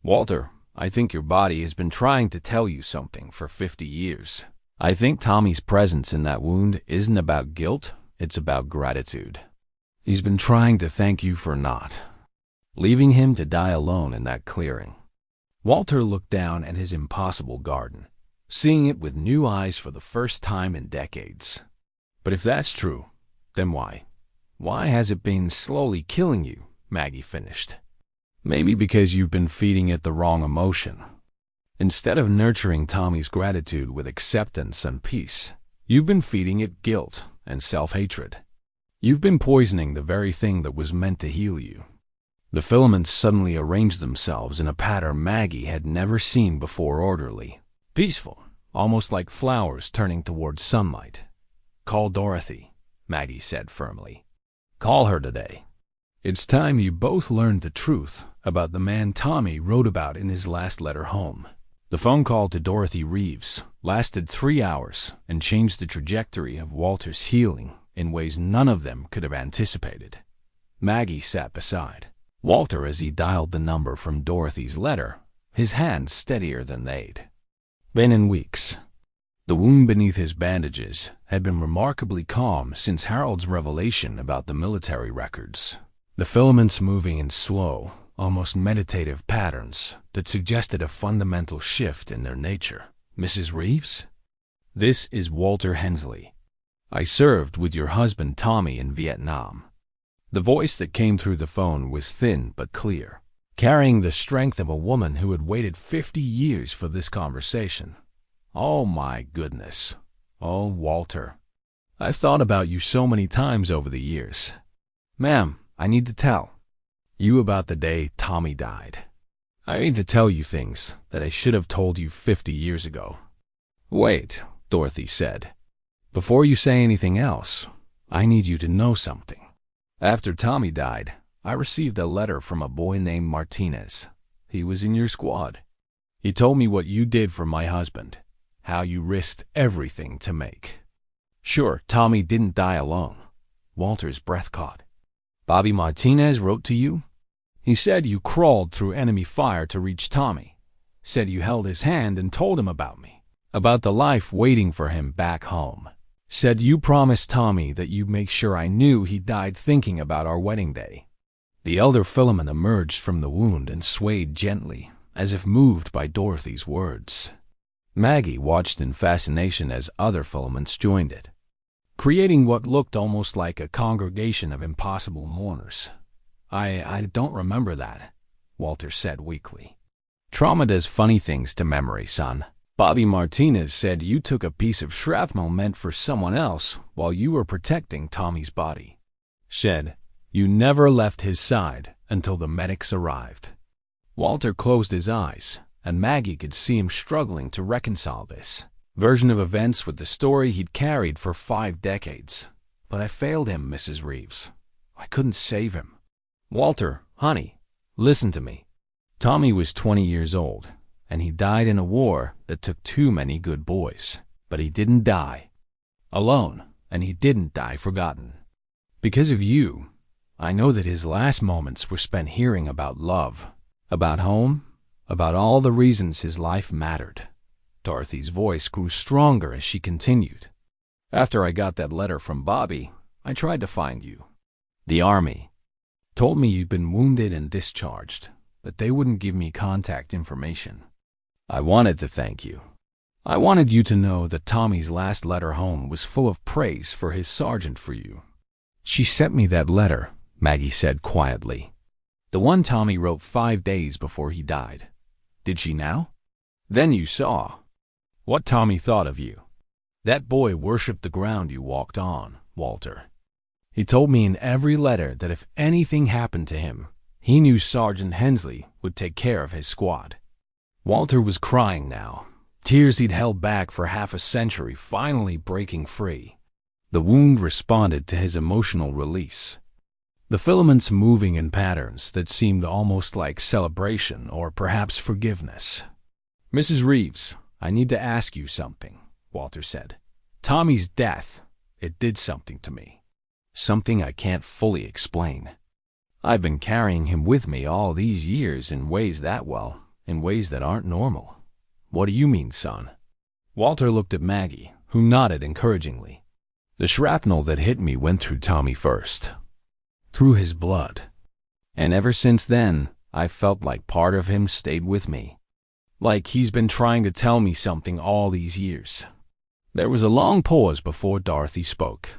Walter, I think your body has been trying to tell you something for 50 years. I think Tommy's presence in that wound isn't about guilt, it's about gratitude. He's been trying to thank you for not leaving him to die alone in that clearing. Walter looked down at his impossible garden, seeing it with new eyes for the first time in decades. But if that's true, then why? Why has it been slowly killing you? Maggie finished. Maybe because you've been feeding it the wrong emotion. Instead of nurturing Tommy's gratitude with acceptance and peace, you've been feeding it guilt and self-hatred. You've been poisoning the very thing that was meant to heal you. The filaments suddenly arranged themselves in a pattern Maggie had never seen before, orderly, peaceful, almost like flowers turning towards sunlight. Call Dorothy, Maggie said firmly. Call her today. It's time you both learned the truth about the man Tommy wrote about in his last letter home. The phone call to Dorothy Reeves lasted 3 hours and changed the trajectory of Walter's healing in ways none of them could have anticipated. Maggie sat beside Walter as he dialed the number from Dorothy's letter, his hands steadier than they'd been in weeks. The wound beneath his bandages had been remarkably calm since Harold's revelation about the military records, the filaments moving in slow, almost meditative patterns that suggested a fundamental shift in their nature. Mrs. Reeves? This is Walter Hensley. I served with your husband Tommy in Vietnam. The voice that came through the phone was thin but clear, carrying the strength of a woman who had waited 50 years for this conversation. Oh my goodness. Oh, Walter. I've thought about you so many times over the years. Ma'am, I need to tell you about the day Tommy died. I need to tell you things that I should have told you 50 years ago. Wait, Dorothy said. Before you say anything else, I need you to know something. After Tommy died, I received a letter from a boy named Martinez. He was in your squad. He told me what you did for my husband, how you risked everything to make sure Tommy didn't die alone. Walter's breath caught. Bobby Martinez wrote to you? He said you crawled through enemy fire to reach Tommy. Said you held his hand and told him about me, about the life waiting for him back home. Said you promised Tommy that you'd make sure I knew he died thinking about our wedding day. The elder filament emerged from the wound and swayed gently, as if moved by Dorothy's words. Maggie watched in fascination as other filaments joined it, creating what looked almost like a congregation of impossible mourners. I don't remember that, Walter said weakly. Trauma does funny things to memory, son. Bobby Martinez said you took a piece of shrapnel meant for someone else while you were protecting Tommy's body. Said you never left his side until the medics arrived. Walter closed his eyes, and Maggie could see him struggling to reconcile this version of events with the story he'd carried for 5 decades. But I failed him, Mrs. Reeves. I couldn't save him. Walter, honey, listen to me. Tommy was 20 years old, and he died in a war that took too many good boys. But he didn't die alone, and he didn't die forgotten. Because of you, I know that his last moments were spent hearing about love, about home, about all the reasons his life mattered. Dorothy's voice grew stronger as she continued. After I got that letter from Bobby, I tried to find you. The Army told me you'd been wounded and discharged, but they wouldn't give me contact information. I wanted to thank you. I wanted you to know that Tommy's last letter home was full of praise for his sergeant for you. She sent me that letter, Maggie said quietly. The one Tommy wrote 5 days before he died. Did she now? Then you saw what Tommy thought of you. That boy worshipped the ground you walked on, Walter. He told me in every letter that if anything happened to him, he knew Sergeant Hensley would take care of his squad. Walter was crying now, tears he'd held back for half a century finally breaking free. The wound responded to his emotional release, the filaments moving in patterns that seemed almost like celebration or perhaps forgiveness. Mrs. Reeves, I need to ask you something, Walter said. Tommy's death, it did something to me. Something I can't fully explain. I've been carrying him with me all these years in ways that aren't normal. What do you mean, son? Walter looked at Maggie, who nodded encouragingly. The shrapnel that hit me went through Tommy first, through his blood. And ever since then, I felt like part of him stayed with me. Like he's been trying to tell me something all these years. There was a long pause before Dorothy spoke.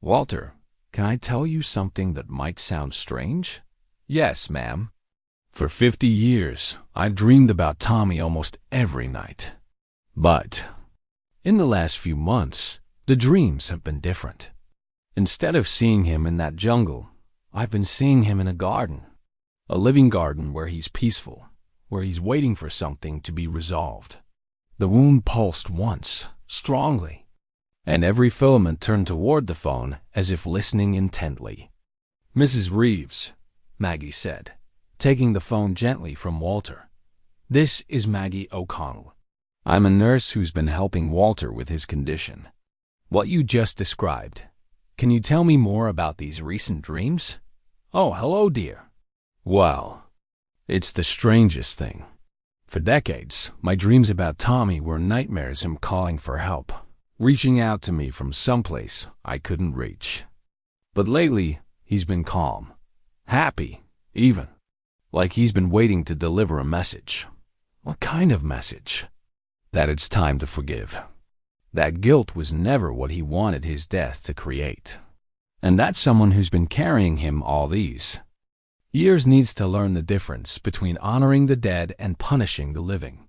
Walter, can I tell you something that might sound strange? Yes, ma'am. For 50 years, I dreamed about Tommy almost every night. But in the last few months, the dreams have been different. Instead of seeing him in that jungle, I've been seeing him in a garden. A living garden where he's peaceful, where he's waiting for something to be resolved. The wound pulsed once, strongly, and every filament turned toward the phone as if listening intently. Mrs. Reeves, Maggie said, taking the phone gently from Walter. This is Maggie O'Connell. I'm a nurse who's been helping Walter with his condition. What you just described. Can you tell me more about these recent dreams? Oh, hello, dear. Well, it's the strangest thing. For decades, my dreams about Tommy were nightmares, him calling for help, reaching out to me from someplace I couldn't reach. But lately, he's been calm, happy, even, like he's been waiting to deliver a message. What kind of message? That it's time to forgive. That guilt was never what he wanted his death to create. And that someone who's been carrying him all these years needs to learn the difference between honoring the dead and punishing the living.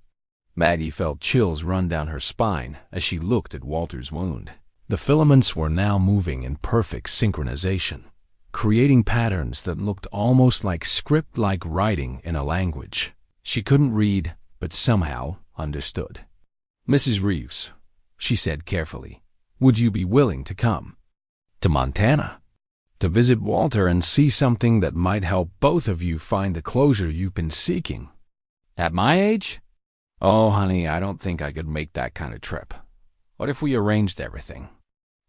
Maggie felt chills run down her spine as she looked at Walter's wound. The filaments were now moving in perfect synchronization, creating patterns that looked almost like script-like writing in a language she couldn't read but somehow understood. Mrs. Reeves, she said carefully, would you be willing to come to Montana to visit Walter and see something that might help both of you find the closure you've been seeking? At my age? Oh, honey, I don't think I could make that kind of trip. What if we arranged everything?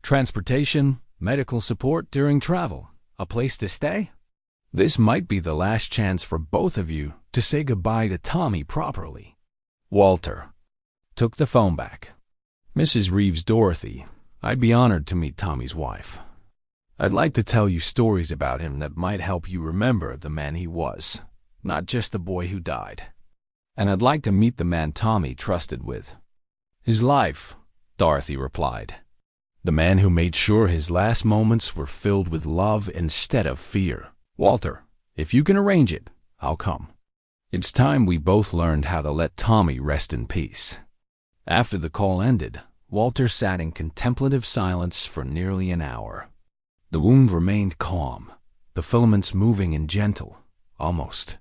Transportation, medical support during travel, a place to stay? This might be the last chance for both of you to say goodbye to Tommy properly. Walter took the phone back. Mrs. Reeves, Dorothy, I'd be honored to meet Tommy's wife. I'd like to tell you stories about him that might help you remember the man he was, not just the boy who died. And I'd like to meet the man Tommy trusted with his life, Dorothy replied. The man who made sure his last moments were filled with love instead of fear. Walter, if you can arrange it, I'll come. It's time we both learned how to let Tommy rest in peace. After the call ended, Walter sat in contemplative silence for nearly an hour. The wound remained calm, the filaments moving in gentle, almost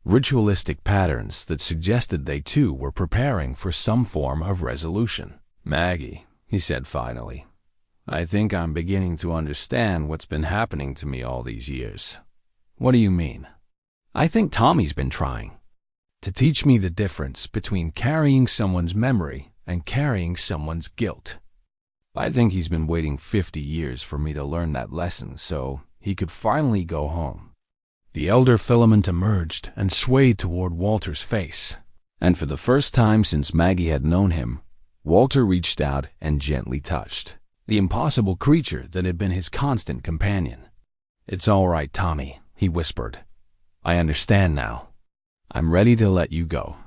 ritualistic patterns that suggested they too were preparing for some form of resolution. Maggie, he said finally, I think I'm beginning to understand what's been happening to me all these years. What do you mean? I think Tommy's been trying to teach me the difference between carrying someone's memory and carrying someone's guilt. I think he's been waiting 50 years for me to learn that lesson so he could finally go home. The elder filament emerged and swayed toward Walter's face, and for the first time since Maggie had known him, Walter reached out and gently touched the impossible creature that had been his constant companion. It's all right, Tommy, he whispered. I understand now. I'm ready to let you go.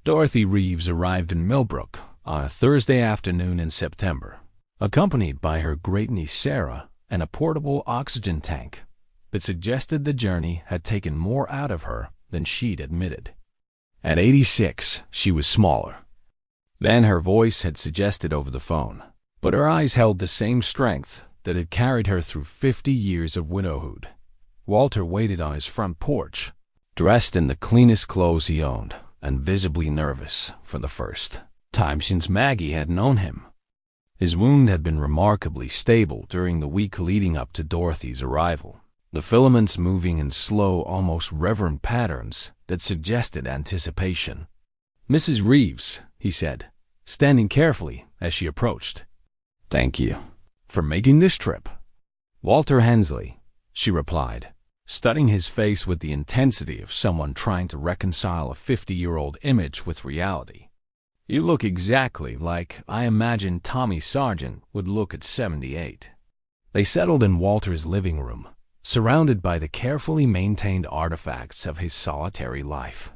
Dorothy Reeves arrived in Millbrook on a Thursday afternoon in September, accompanied by her great-niece Sarah and a portable oxygen tank that suggested the journey had taken more out of her than she'd admitted. At 86, she was smaller than her voice had suggested over the phone, but her eyes held the same strength that had carried her through 50 years of widowhood. Walter waited on his front porch, dressed in the cleanest clothes he owned, and visibly nervous for the first time since Maggie had known him. His wound had been remarkably stable during the week leading up to Dorothy's arrival, the filaments moving in slow, almost reverent patterns that suggested anticipation. "Mrs. Reeves," he said, standing carefully as she approached. "Thank you for making this trip." "Walter Hensley," she replied, studying his face with the intensity of someone trying to reconcile a 50-year-old image with reality. "You look exactly like I imagined Tommy Sargent would look at 78. They settled in Walter's living room, surrounded by the carefully maintained artifacts of his solitary life.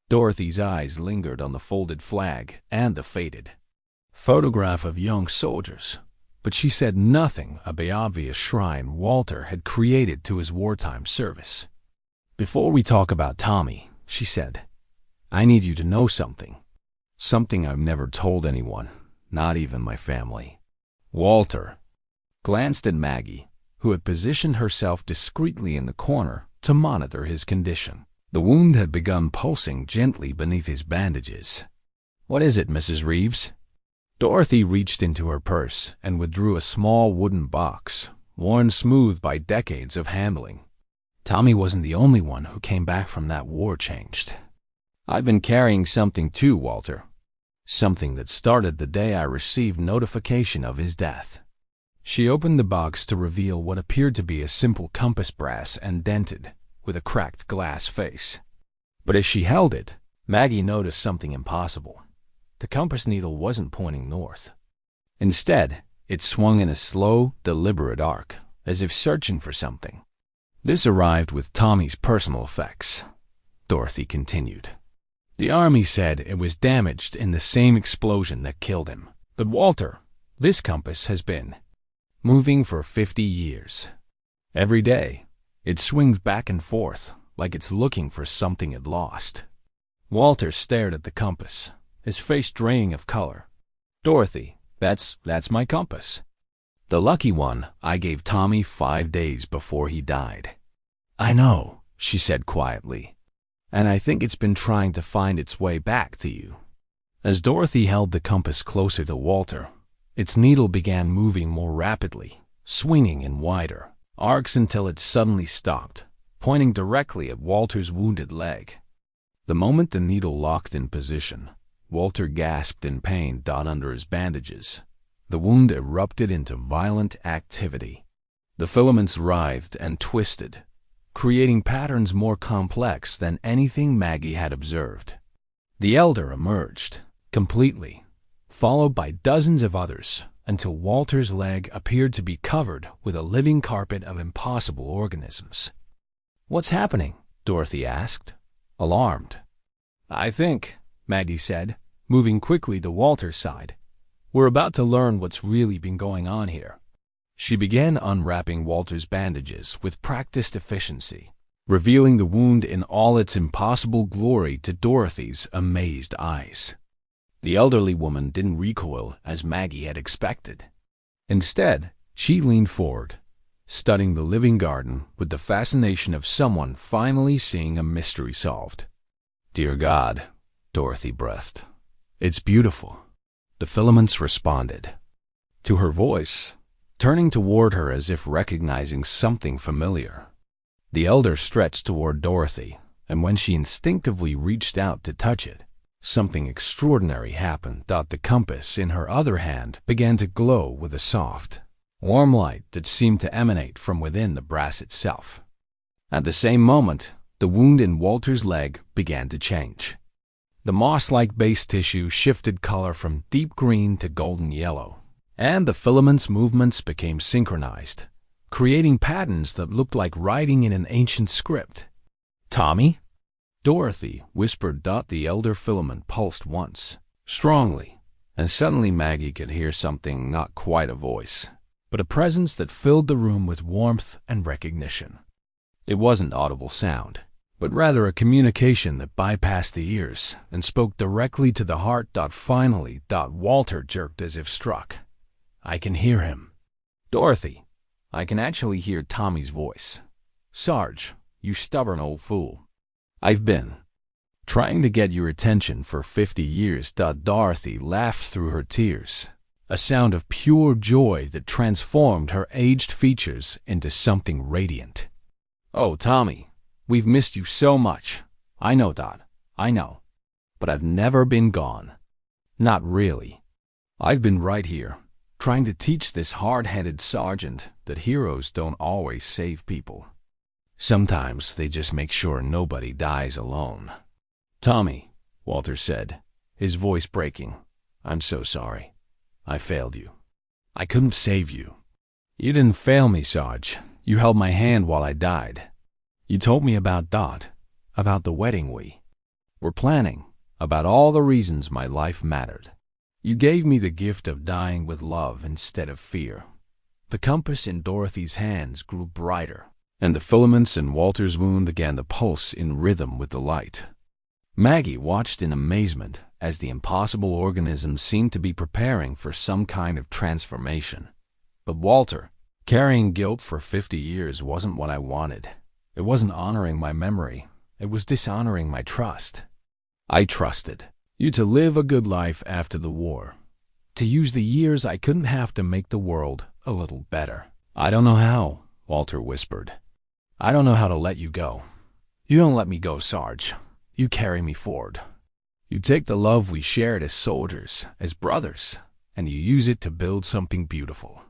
Dorothy's eyes lingered on the folded flag and the faded photograph of young soldiers, but she said nothing of the obvious shrine Walter had created to his wartime service. "Before we talk about Tommy," she said, "I need you to know something. Something I've never told anyone, not even my family." Walter glanced at Maggie, who had positioned herself discreetly in the corner to monitor his condition. The wound had begun pulsing gently beneath his bandages. "What is it, Mrs. Reeves?" Dorothy reached into her purse and withdrew a small wooden box, worn smooth by decades of handling. "Tommy wasn't the only one who came back from that war changed. I've been carrying something too, Walter. Something that started the day I received notification of his death." She opened the box to reveal what appeared to be a simple compass brass and dented, with a cracked glass face. But as she held it, Maggie noticed something impossible. The compass needle wasn't pointing north. Instead, it swung in a slow, deliberate arc, as if searching for something. "This arrived with Tommy's personal effects," Dorothy continued. "The army said it was damaged in the same explosion that killed him. But Walter, this compass has been moving for 50 years. Every day, it swings back and forth like it's looking for something it lost." Walter stared at the compass, his face draining of color. "Dorothy, that's my compass. The lucky one I gave Tommy 5 days before he died." "I know," she said quietly, "and I think it's been trying to find its way back to you." As Dorothy held the compass closer to Walter, its needle began moving more rapidly, swinging in wider arcs until it suddenly stopped, pointing directly at Walter's wounded leg. The moment the needle locked in position, Walter gasped in pain down under his bandages. The wound erupted into violent activity. The filaments writhed and twisted, creating patterns more complex than anything Maggie had observed. The elder emerged, completely, followed by dozens of others, until Walter's leg appeared to be covered with a living carpet of impossible organisms. "What's happening?" Dorothy asked, alarmed. "I think," Maggie said, moving quickly to Walter's side, "we're about to learn what's really been going on here." She began unwrapping Walter's bandages with practiced efficiency, revealing the wound in all its impossible glory to Dorothy's amazed eyes. The elderly woman didn't recoil as Maggie had expected. Instead, she leaned forward, studying the living garden with the fascination of someone finally seeing a mystery solved. "Dear God," Dorothy breathed, "it's beautiful." The filaments responded to her voice, turning toward her as if recognizing something familiar. The elder stretched toward Dorothy, and when she instinctively reached out to touch it, something extraordinary happened. The compass in her other hand began to glow with a soft, warm light that seemed to emanate from within the brass itself. At the same moment, the wound in Walter's leg began to change. The moss-like base tissue shifted color from deep green to golden yellow, and the filaments' movements became synchronized, creating patterns that looked like writing in an ancient script. "Tommy?" Dorothy whispered. The elder filament pulsed once, strongly, and suddenly Maggie could hear something, not quite a voice, but a presence that filled the room with warmth and recognition. It wasn't audible sound, but rather a communication that bypassed the ears and spoke directly to the heart. Finally, Walter jerked as if struck. I can hear him. Dorothy. I can actually hear Tommy's voice. Sarge, you stubborn old fool. I've been trying to get your attention for 50 years. Dorothy laughed through her tears, a sound of pure joy that transformed her aged features into something radiant. Oh, Tommy. We've missed you so much. I know, Dot. I know. But I've never been gone. Not really. I've been right here, trying to teach this hard-headed sergeant that heroes don't always save people. Sometimes they just make sure nobody dies alone. Tommy, Walter said, his voice breaking, I'm so sorry. I failed you. I couldn't save you. You didn't fail me, Sarge. You held my hand while I died. You told me about Dot, about the wedding we were planning, about all the reasons my life mattered. You gave me the gift of dying with love instead of fear. The compass in Dorothy's hands grew brighter, and the filaments in Walter's wound began to pulse in rhythm with the light. Maggie watched in amazement as the impossible organism seemed to be preparing for some kind of transformation. But Walter, carrying guilt for 50 years wasn't what I wanted. It wasn't honoring my memory. It was dishonoring my trust. I trusted you to live a good life after the war, to use the years I couldn't have to make the world a little better. I don't know how, Walter whispered. I don't know how to let you go. You don't let me go, Sarge. You carry me forward. You take the love we shared as soldiers, as brothers, and you use it to build something beautiful.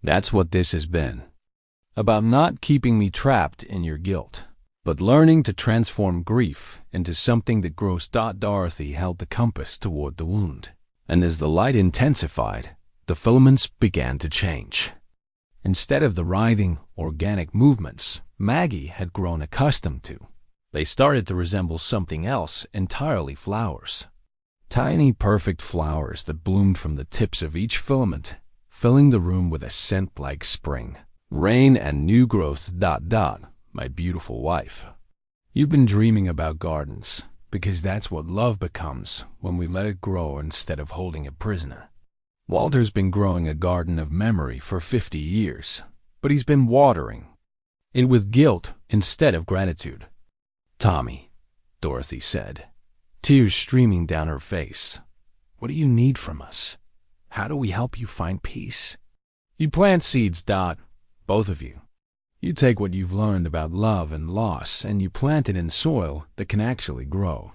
That's what this has been. About not keeping me trapped in your guilt, but learning to transform grief into something that grows. Dorothy held the compass toward the wound, and as the light intensified, the filaments began to change. Instead of the writhing, organic movements Maggie had grown accustomed to, they started to resemble something else entirely: flowers. Tiny, perfect flowers that bloomed from the tips of each filament, filling the room with a scent like spring, rain, and new growth. My beautiful wife. You've been dreaming about gardens, because that's what love becomes when we let it grow instead of holding it prisoner. Walter's been growing a garden of memory for 50 years, but he's been watering it with guilt instead of gratitude. Tommy, Dorothy said, tears streaming down her face. What do you need from us? How do we help you find peace? You plant seeds, both of you. You take what you've learned about love and loss and you plant it in soil that can actually grow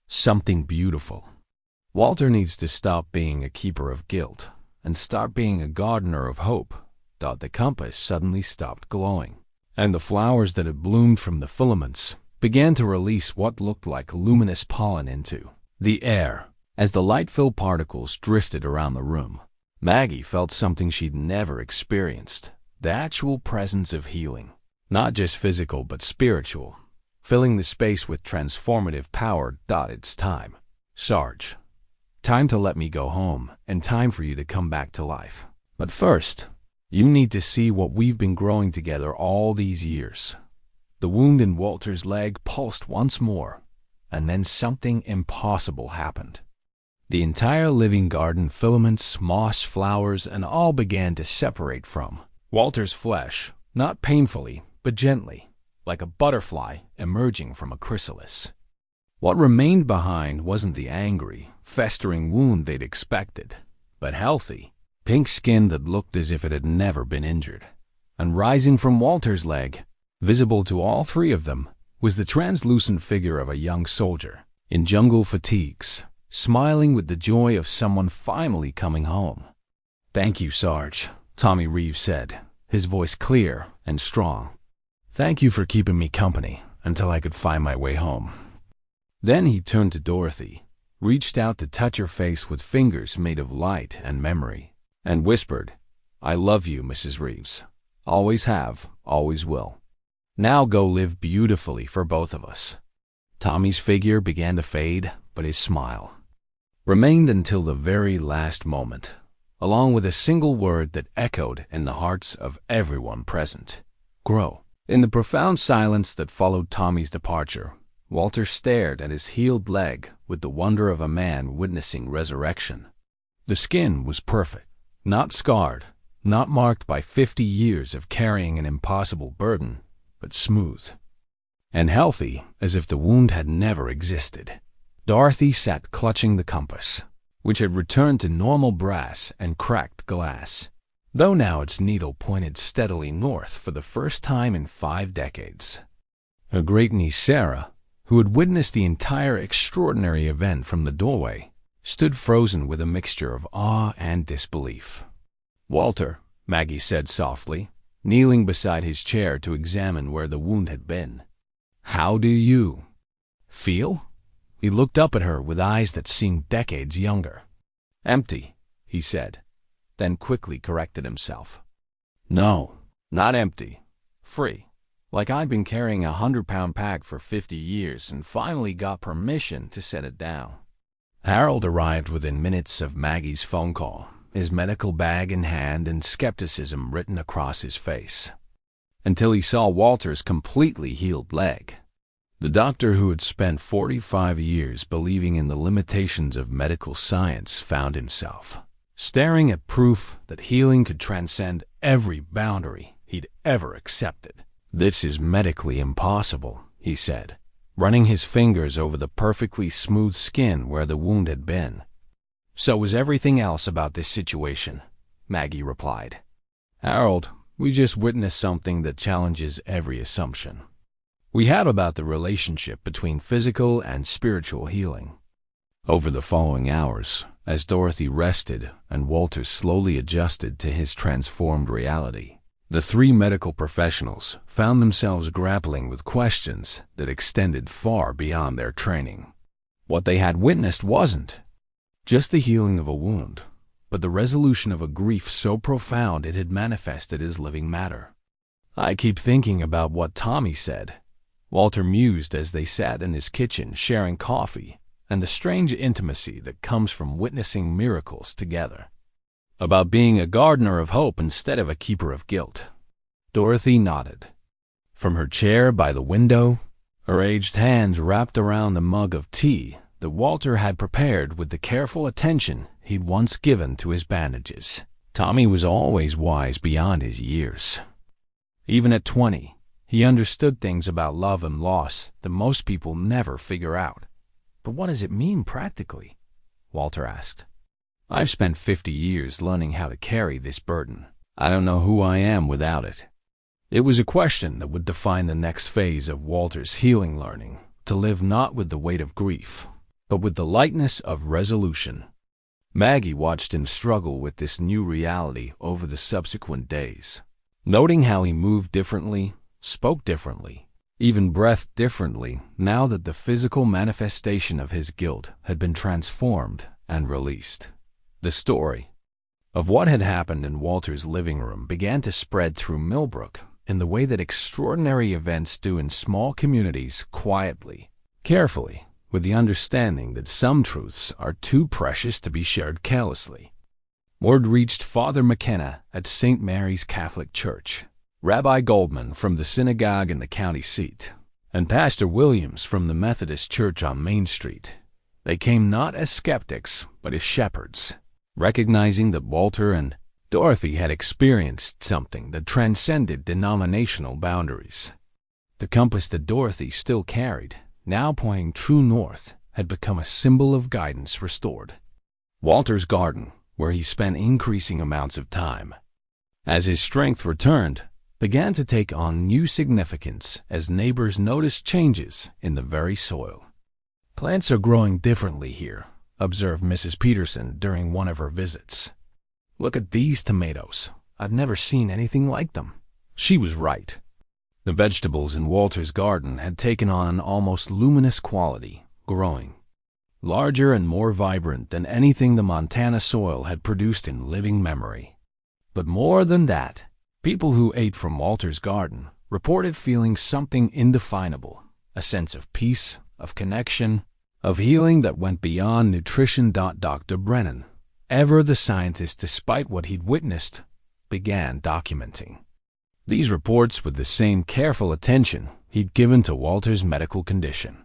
something beautiful. Walter needs to stop being a keeper of guilt and start being a gardener of hope. The compass suddenly stopped glowing, and the flowers that had bloomed from the filaments began to release what looked like luminous pollen into the air. As the light-filled particles drifted around the room, Maggie felt something she'd never experienced. The actual presence of healing, not just physical but spiritual, filling the space with transformative power. It's time, Sarge. Time to let me go home, and time for you to come back to life. But first, you need to see what we've been growing together all these years. The wound in Walter's leg pulsed once more, and then something impossible happened. The entire living garden, filaments, moss, flowers, and all began to separate from Walter's flesh, not painfully, but gently, like a butterfly emerging from a chrysalis. What remained behind wasn't the angry, festering wound they'd expected, but healthy, pink skin that looked as if it had never been injured. And rising from Walter's leg, visible to all three of them, was the translucent figure of a young soldier in jungle fatigues, smiling with the joy of someone finally coming home. Thank you, Sarge, Tommy Reeves said, his voice clear and strong. Thank you for keeping me company until I could find my way home. Then he turned to Dorothy, reached out to touch her face with fingers made of light and memory, and whispered, I love you, Mrs. Reeves. Always have, always will. Now go live beautifully for both of us. Tommy's figure began to fade, but his smile remained until the very last moment. along with a single word that echoed in the hearts of everyone present: grow. In the profound silence that followed Tommy's departure, Walter stared at his healed leg with the wonder of a man witnessing resurrection. The skin was perfect, not scarred, not marked by 50 years of carrying an impossible burden, but smooth and healthy as if the wound had never existed. Dorothy sat clutching the compass, which had returned to normal brass and cracked glass, though now its needle pointed steadily north for the first time in 5 decades. Her great-niece Sarah, who had witnessed the entire extraordinary event from the doorway, stood frozen with a mixture of awe and disbelief. "Walter," Maggie said softly, kneeling beside his chair to examine where the wound had been, "how do you feel?" He looked up at her with eyes that seemed decades younger. "Empty," he said, then quickly corrected himself. "No, not empty. Free. Like I'd been carrying a 100-pound pack for 50 years and finally got permission to set it down." Harold arrived within minutes of Maggie's phone call, his medical bag in hand and skepticism written across his face, until he saw Walter's completely healed leg. The doctor who had spent 45 years believing in the limitations of medical science found himself staring at proof that healing could transcend every boundary he'd ever accepted. "This is medically impossible," he said, running his fingers over the perfectly smooth skin where the wound had been. "So was everything else about this situation," Maggie replied. "Harold, we just witnessed something that challenges every assumption we have about the relationship between physical and spiritual healing." Over the following hours, as Dorothy rested and Walter slowly adjusted to his transformed reality, the 3 medical professionals found themselves grappling with questions that extended far beyond their training. What they had witnessed wasn't just the healing of a wound, but the resolution of a grief so profound it had manifested as living matter. "I keep thinking about what Tommy said," Walter mused as they sat in his kitchen sharing coffee, and the strange intimacy that comes from witnessing miracles together. "About being a gardener of hope instead of a keeper of guilt." Dorothy nodded. From her chair by the window, her aged hands wrapped around the mug of tea that Walter had prepared with the careful attention he'd once given to his bandages. Tommy was always wise beyond his years. Even at 20, he understood things about love and loss that most people never figure out. "But what does it mean practically?" Walter asked. "I've spent 50 years learning how to carry this burden. I don't know who I am without it." It was a question that would define the next phase of Walter's healing learning, to live not with the weight of grief, but with the lightness of resolution. Maggie watched him struggle with this new reality over the subsequent days, noting how he moved differently, spoke differently, even breathed differently now that the physical manifestation of his guilt had been transformed and released. The story of what had happened in Walter's living room began to spread through Millbrook in the way that extraordinary events do in small communities, quietly, carefully, with the understanding that some truths are too precious to be shared carelessly. Word reached Father McKenna at St. Mary's Catholic Church, Rabbi Goldman from the synagogue in the county seat, and Pastor Williams from the Methodist Church on Main Street. They came not as skeptics, but as shepherds, recognizing that Walter and Dorothy had experienced something that transcended denominational boundaries. The compass that Dorothy still carried, now pointing true north, had become a symbol of guidance restored. Walter's garden, where he spent increasing amounts of time, as his strength returned, began to take on new significance as neighbors noticed changes in the very soil. "Plants are growing differently here," observed Mrs. Peterson during one of her visits. "Look at these tomatoes. I've never seen anything like them." She was right. The vegetables in Walter's garden had taken on an almost luminous quality, growing larger and more vibrant than anything the Montana soil had produced in living memory. But more than that, people who ate from Walter's garden reported feeling something indefinable, a sense of peace, of connection, of healing that went beyond nutrition. Dr. Brennan, ever, the scientist, despite what he'd witnessed, began documenting these reports with the same careful attention he'd given to Walter's medical condition.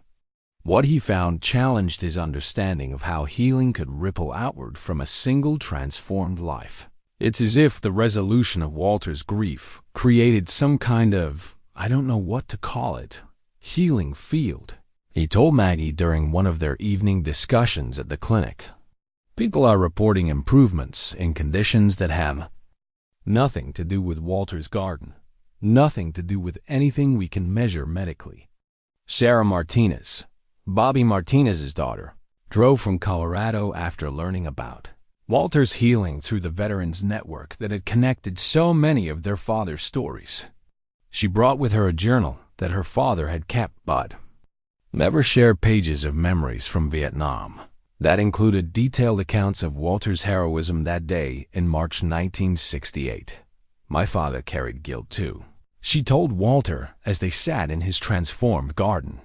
What he found challenged his understanding of how healing could ripple outward from a single transformed life. It's as if the resolution of Walter's grief created some kind of, I don't know what to call it, healing field. He told Maggie during one of their evening discussions at the clinic. People are reporting improvements in conditions that have nothing to do with Walter's garden, nothing to do with anything we can measure medically. Sarah Martinez, Bobby Martinez's daughter, drove from Colorado after learning about Walter's healing through the Veterans Network that had connected so many of their father's stories. She brought with her a journal that her father had kept but never shared, pages of memories from Vietnam that included detailed accounts of Walter's heroism that day in March 1968. "My father carried guilt too," she told Walter as they sat in his transformed garden.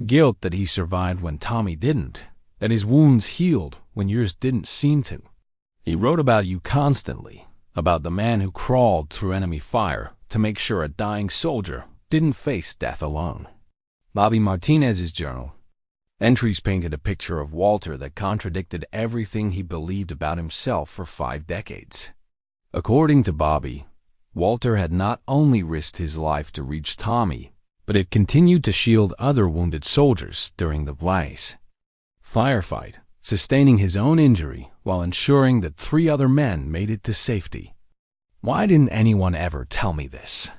"Guilt that he survived when Tommy didn't, that his wounds healed when yours didn't seem to. He wrote about you constantly, about the man who crawled through enemy fire to make sure a dying soldier didn't face death alone." Bobby Martinez's journal entries painted a picture of Walter that contradicted everything he believed about himself for 5 decades. According to Bobby, Walter had not only risked his life to reach Tommy, but had continued to shield other wounded soldiers during the blaze firefight, sustaining his own injury while ensuring that 3 other men made it to safety. "Why didn't anyone ever tell me this?"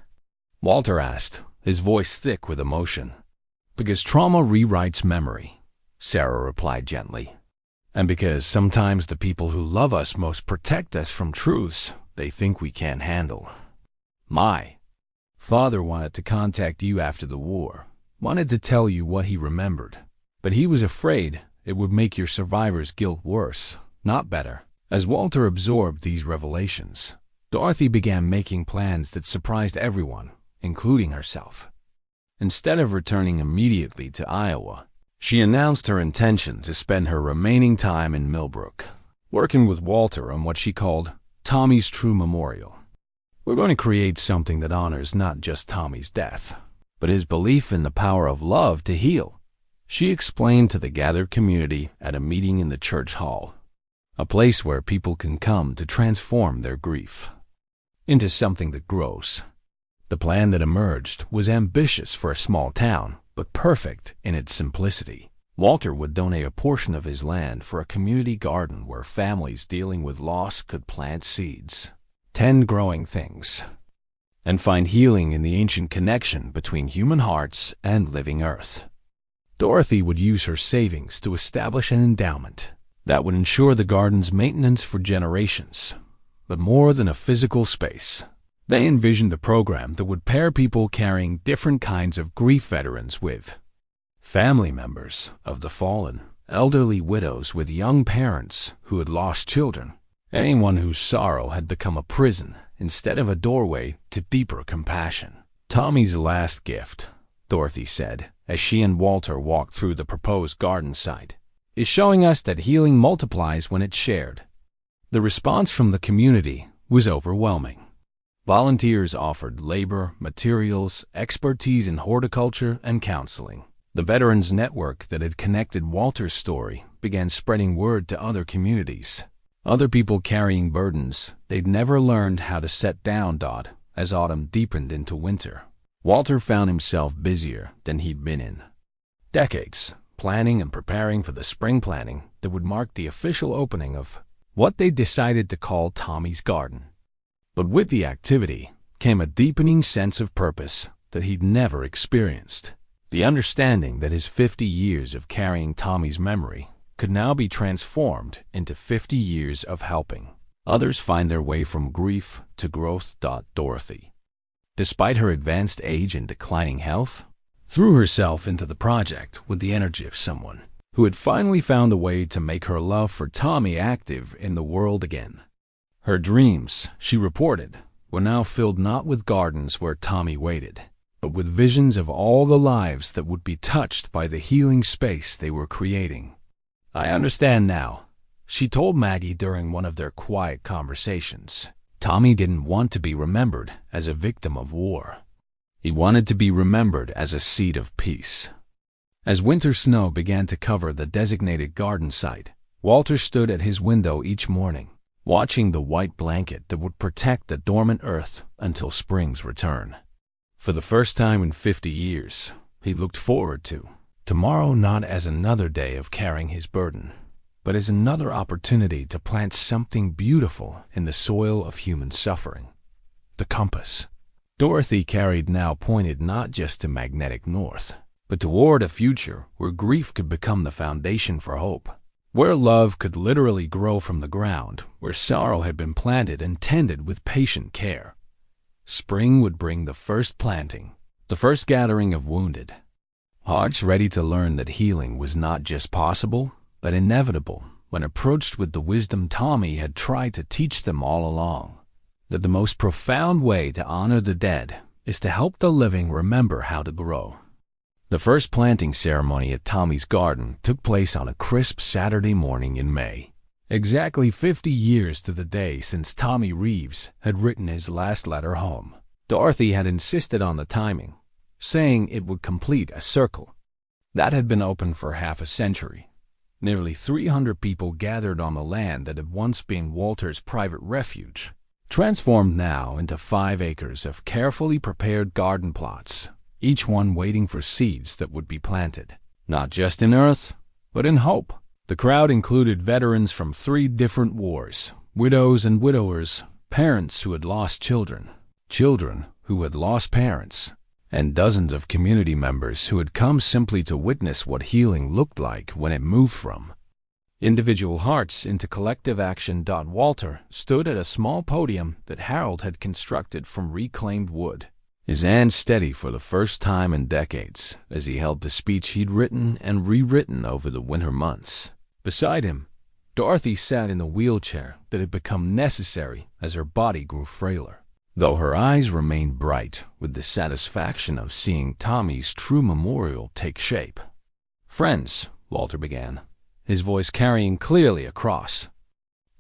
Walter asked, his voice thick with emotion. "Because trauma rewrites memory," Sarah replied gently. "And because sometimes the people who love us most protect us from truths they think we can't handle. My father wanted to contact you after the war, wanted to tell you what he remembered, but he was afraid it would make your survivor's guilt worse, not better." As Walter absorbed these revelations, Dorothy began making plans that surprised everyone, including herself. Instead of returning immediately to Iowa, she announced her intention to spend her remaining time in Millbrook, working with Walter on what she called Tommy's True Memorial. "We're going to create something that honors not just Tommy's death, but his belief in the power of love to heal," she explained to the gathered community at a meeting in the church hall, a place where people can come to transform their grief into something that grows. The plan that emerged was ambitious for a small town, but perfect in its simplicity. Walter would donate a portion of his land for a community garden where families dealing with loss could plant seeds, tend growing things, and find healing in the ancient connection between human hearts and living earth. Dorothy would use her savings to establish an endowment that would ensure the garden's maintenance for generations. But more than a physical space, they envisioned a program that would pair people carrying different kinds of grief veterans with family members of the fallen, elderly widows with young parents who had lost children, anyone whose sorrow had become a prison instead of a doorway to deeper compassion. "Tommy's last gift," Dorothy said, as she and Walter walked through the proposed garden site, "is showing us that healing multiplies when it's shared." The response from the community was overwhelming. Volunteers offered labor, materials, expertise in horticulture, and counseling. The Veterans Network that had connected Walter's story began spreading word to other communities. Other people carrying burdens they'd never learned how to set down. As autumn deepened into winter, Walter found himself busier than he'd been in decades, planning and preparing for the spring planting that would mark the official opening of what they decided to call Tommy's Garden. But with the activity came a deepening sense of purpose that he'd never experienced. The understanding that his 50 years of carrying Tommy's memory could now be transformed into 50 years of helping others find their way from grief to growth. Dorothy, despite her advanced age and declining health, threw herself into the project with the energy of someone who had finally found a way to make her love for Tommy active in the world again. Her dreams, she reported, were now filled not with gardens where Tommy waited, but with visions of all the lives that would be touched by the healing space they were creating. "I understand now," she told Maggie during one of their quiet conversations. Tommy didn't want to be remembered as a victim of war. He wanted to be remembered as a seed of peace. As winter snow began to cover the designated garden site, Walter stood at his window each morning, watching the white blanket that would protect the dormant earth until spring's return. For the first time in 50 years, he looked forward to tomorrow not as another day of carrying his burden, but as another opportunity to plant something beautiful in the soil of human suffering. The compass Dorothy carried now pointed not just to magnetic north, but toward a future where grief could become the foundation for hope, where love could literally grow from the ground, where sorrow had been planted and tended with patient care. Spring would bring the first planting, the first gathering of wounded hearts ready to learn that healing was not just possible, but inevitable when approached with the wisdom Tommy had tried to teach them all along, that the most profound way to honor the dead is to help the living remember how to grow. The first planting ceremony at Tommy's garden took place on a crisp Saturday morning in May, exactly 50 years to the day since Tommy Reeves had written his last letter home. Dorothy had insisted on the timing, saying it would complete a circle that had been open for half a century. Nearly 300 people gathered on the land that had once been Walter's private refuge, transformed now into 5 acres of carefully prepared garden plots, each one waiting for seeds that would be planted, not just in earth, but in hope. The crowd included veterans from 3 different wars, widows and widowers, parents who had lost children, children who had lost parents, and dozens of community members who had come simply to witness what healing looked like when it moved from individual hearts into collective action. Walter stood at a small podium that Harold had constructed from reclaimed wood, his hands steady for the first time in decades as he held the speech he'd written and rewritten over the winter months. Beside him, Dorothy sat in the wheelchair that had become necessary as her body grew frailer, though her eyes remained bright with the satisfaction of seeing Tommy's true memorial take shape. "Friends," Walter began, his voice carrying clearly across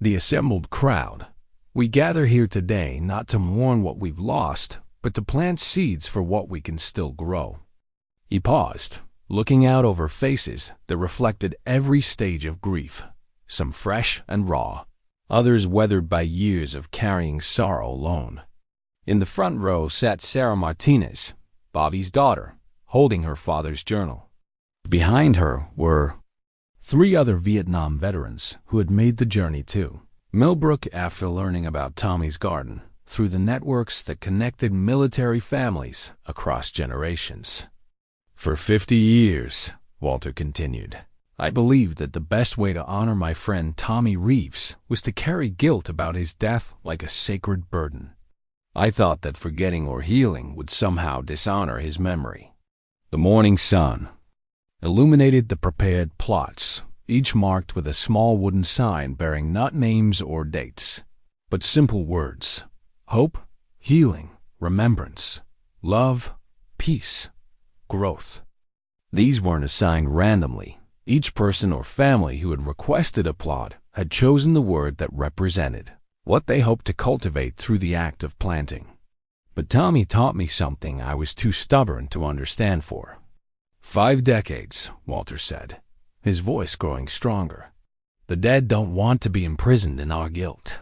the assembled crowd, "we gather here today not to mourn what we've lost, but to plant seeds for what we can still grow." He paused, looking out over faces that reflected every stage of grief, some fresh and raw, others weathered by years of carrying sorrow alone. In the front row sat Sarah Martinez, Bobby's daughter, holding her father's journal. Behind her were 3 other Vietnam veterans who had made the journey too. Millbrook, after learning about Tommy's garden through the networks that connected military families across generations. "For 50 years, Walter continued, I believed that the best way to honor my friend Tommy Reeves was to carry guilt about his death like a sacred burden. I thought that forgetting or healing would somehow dishonor his memory." The morning sun illuminated the prepared plots, each marked with a small wooden sign bearing not names or dates, but simple words: hope, healing, remembrance, love, peace, growth. These weren't assigned randomly. Each person or family who had requested a plot had chosen the word that represented what they hoped to cultivate through the act of planting. But Tommy taught me something I was too stubborn to understand for 5 decades, Walter said, his voice growing stronger. The dead don't want to be imprisoned in our guilt.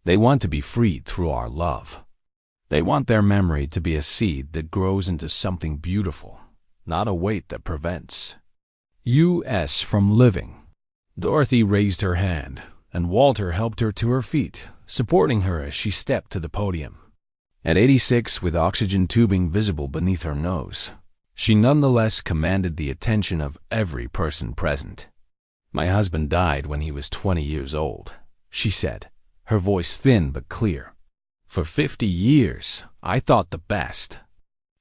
They want to be freed through our love. They want their memory to be a seed that grows into something beautiful, not a weight that prevents us from living. Dorothy raised her hand, and Walter helped her to her feet, supporting her as she stepped to the podium. At 86, with oxygen tubing visible beneath her nose, she nonetheless commanded the attention of every person present. "My husband died when he was 20 years old," she said, her voice thin but clear. "For 50 years, I thought the best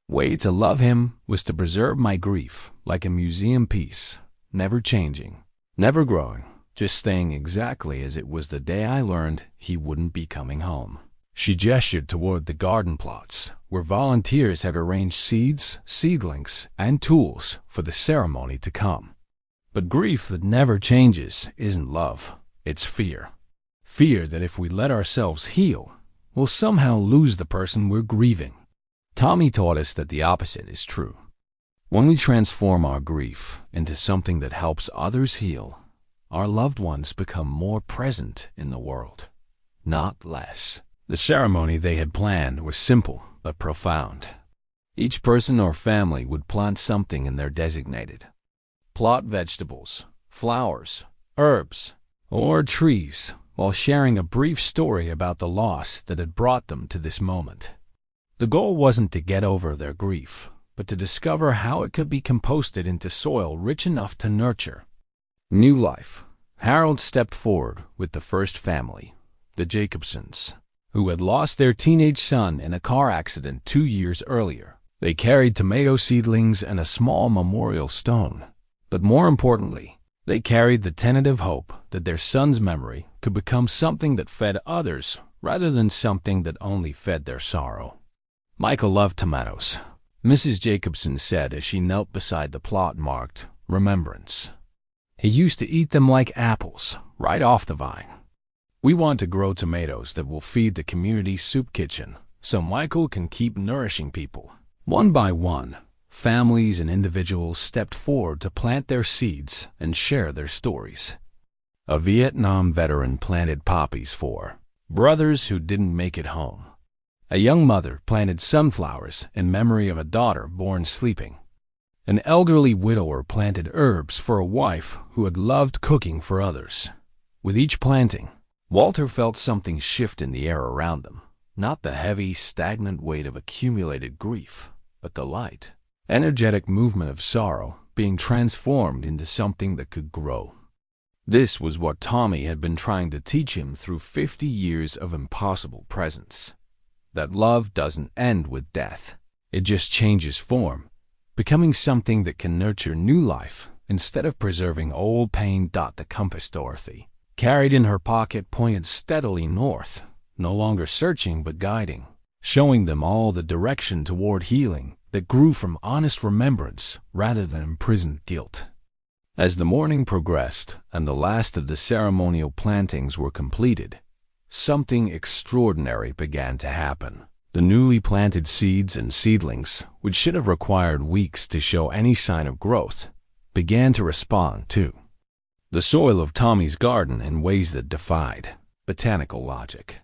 way to love him was to preserve my grief like a museum piece, never changing, never growing, just staying exactly as it was the day I learned he wouldn't be coming home." She gestured toward the garden plots, where volunteers had arranged seeds, seedlings, and tools for the ceremony to come. "But grief that never changes isn't love," It's fear. Fear that if we let ourselves heal, we'll somehow lose the person we're grieving. Tommy taught us that the opposite is true. When we transform our grief into something that helps others heal, our loved ones become more present in the world, not less. The ceremony they had planned was simple but profound. Each person or family would plant something in their designated plot: vegetables, flowers, herbs, or trees, while sharing a brief story about the loss that had brought them to this moment. The goal wasn't to get over their grief, but to discover how it could be composted into soil rich enough to nurture new life. Harold stepped forward with the first family, the Jacobsons, who had lost their teenage son in a car accident 2 years earlier. They carried tomato seedlings and a small memorial stone, but more importantly, they carried the tentative hope that their son's memory could become something that fed others rather than something that only fed their sorrow. Michael loved tomatoes, Mrs. Jacobson said as she knelt beside the plot marked Remembrance. He used to eat them like apples, right off the vine. We want to grow tomatoes that will feed the community soup kitchen, so Michael can keep nourishing people. One by one, families and individuals stepped forward to plant their seeds and share their stories. A Vietnam veteran planted poppies for brothers who didn't make it home. A young mother planted sunflowers in memory of a daughter born sleeping. An elderly widower planted herbs for a wife who had loved cooking for others. With each planting, Walter felt something shift in the air around them, not the heavy, stagnant weight of accumulated grief, but the light, energetic movement of sorrow being transformed into something that could grow. This was what Tommy had been trying to teach him through 50 years of impossible presence. That love doesn't end with death. It just changes form, becoming something that can nurture new life instead of preserving old pain. The compass Dorothy carried in her pocket pointed steadily north, no longer searching but guiding, showing them all the direction toward healing that grew from honest remembrance rather than imprisoned guilt. As the morning progressed and the last of the ceremonial plantings were completed, something extraordinary began to happen. The newly planted seeds and seedlings, which should have required weeks to show any sign of growth, began to respond too. The soil of Tommy's garden in ways that defied botanical logic.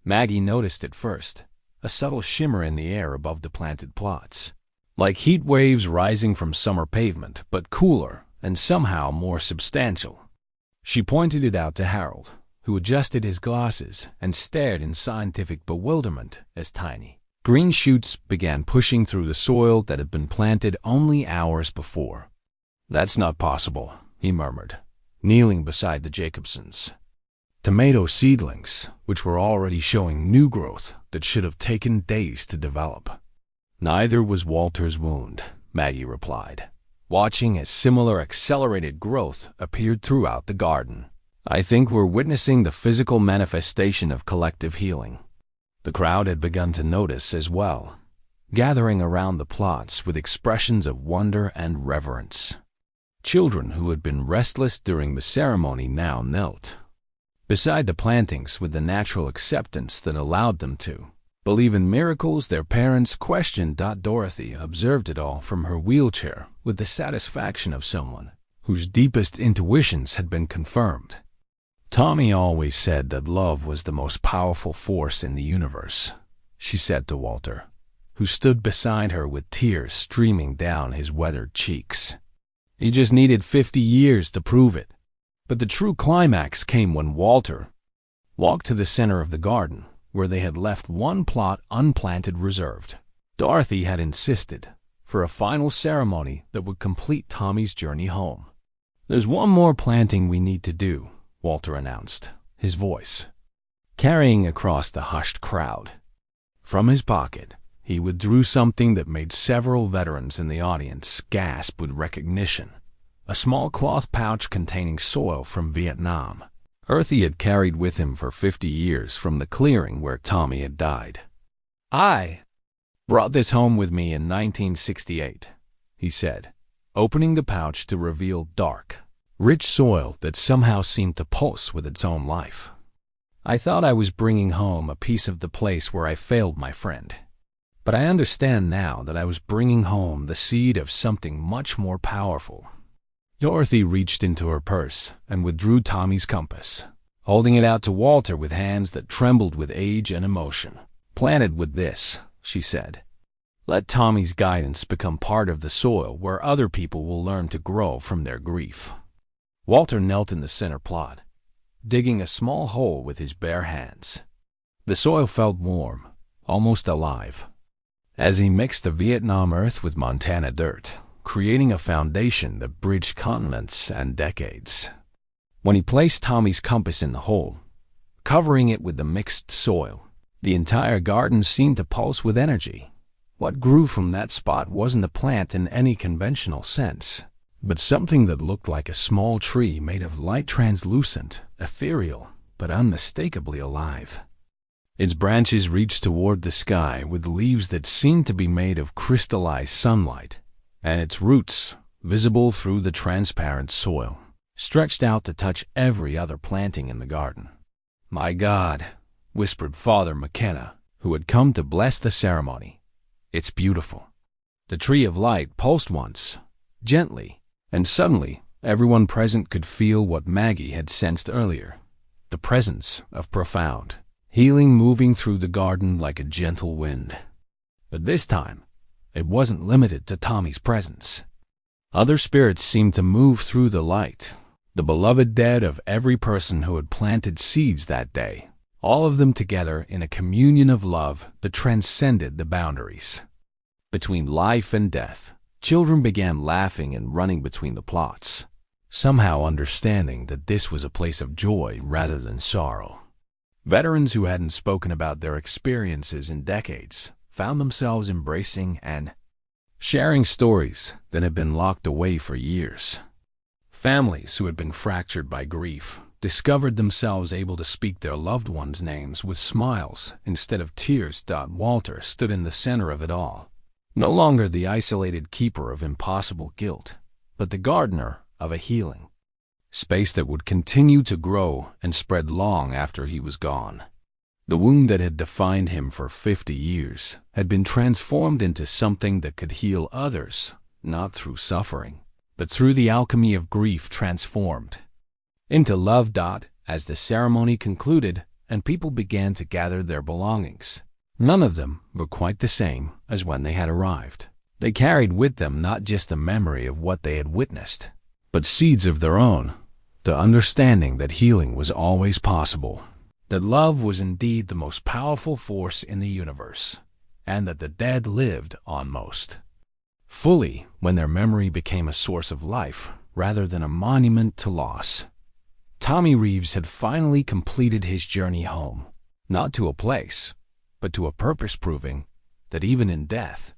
Maggie noticed it first, a subtle shimmer in the air above the planted plots, like heat waves rising from summer pavement, but cooler and somehow more substantial. She pointed it out to Harold, who adjusted his glasses and stared in scientific bewilderment as tiny green shoots began pushing through the soil that had been planted only hours before. "That's not possible," he murmured, kneeling beside the Jacobsons. Tomato seedlings, which were already showing new growth that should have taken days to develop. "Neither was Walter's wound," Maggie replied, watching as similar accelerated growth appeared throughout the garden. "I think we're witnessing the physical manifestation of collective healing." The crowd had begun to notice as well, gathering around the plots with expressions of wonder and reverence. Children who had been restless during the ceremony now knelt beside the plantings with the natural acceptance that allowed them to believe in miracles their parents questioned. Dorothy observed it all from her wheelchair with the satisfaction of someone whose deepest intuitions had been confirmed. "Tommy always said that love was the most powerful force in the universe," she said to Walter, who stood beside her with tears streaming down his weathered cheeks. "He just needed 50 years to prove it." But the true climax came when Walter walked to the center of the garden, where they had left one plot unplanted reserved. Dorothy had insisted for a final ceremony that would complete Tommy's journey home. "There's one more planting we need to do," Walter announced, his voice carrying across the hushed crowd. From his pocket, he withdrew something that made several veterans in the audience gasp with recognition: a small cloth pouch containing soil from Vietnam. Earth he had carried with him for 50 years from the clearing where Tommy had died. "I brought this home with me in 1968, he said, opening the pouch to reveal dark, rich soil that somehow seemed to pulse with its own life. I thought I was bringing home a piece of the place where I failed my friend. But I understand now that I was bringing home the seed of something much more powerful. Dorothy reached into her purse and withdrew Tommy's compass, holding it out to Walter with hands that trembled with age and emotion. "Planted with this," she said. "Let Tommy's guidance become part of the soil where other people will learn to grow from their grief." Walter knelt in the center plot, digging a small hole with his bare hands. The soil felt warm, almost alive, as he mixed the Vietnam earth with Montana dirt, creating a foundation that bridged continents and decades. When he placed Tommy's compass in the hole, covering it with the mixed soil, the entire garden seemed to pulse with energy. What grew from that spot wasn't a plant in any conventional sense, but something that looked like a small tree made of light, translucent, ethereal, but unmistakably alive. Its branches reached toward the sky with leaves that seemed to be made of crystallized sunlight, and its roots, visible through the transparent soil, stretched out to touch every other planting in the garden. "My God," whispered Father McKenna, who had come to bless the ceremony. "It's beautiful." The tree of light pulsed once, gently, and suddenly everyone present could feel what Maggie had sensed earlier, the presence of profound healing moving through the garden like a gentle wind. But this time, it wasn't limited to Tommy's presence. Other spirits seemed to move through the light, the beloved dead of every person who had planted seeds that day, all of them together in a communion of love that transcended the boundaries. Between life and death, children began laughing and running between the plots, somehow understanding that this was a place of joy rather than sorrow. Veterans who hadn't spoken about their experiences in decades found themselves embracing and sharing stories that had been locked away for years. Families who had been fractured by grief discovered themselves able to speak their loved ones' names with smiles instead of tears. Walter stood in the center of it all, no longer the isolated keeper of impossible guilt, but the gardener of a healing space that would continue to grow and spread long after he was gone. The wound that had defined him for 50 years had been transformed into something that could heal others, not through suffering, but through the alchemy of grief transformed into love. As the ceremony concluded and people began to gather their belongings, none of them were quite the same as when they had arrived. They carried with them not just the memory of what they had witnessed, but seeds of their own, the understanding that healing was always possible, that love was indeed the most powerful force in the universe, and that the dead lived on most fully when their memory became a source of life rather than a monument to loss. Tommy Reeves had finally completed his journey home, not to a place, but to a purpose, proving that even in death,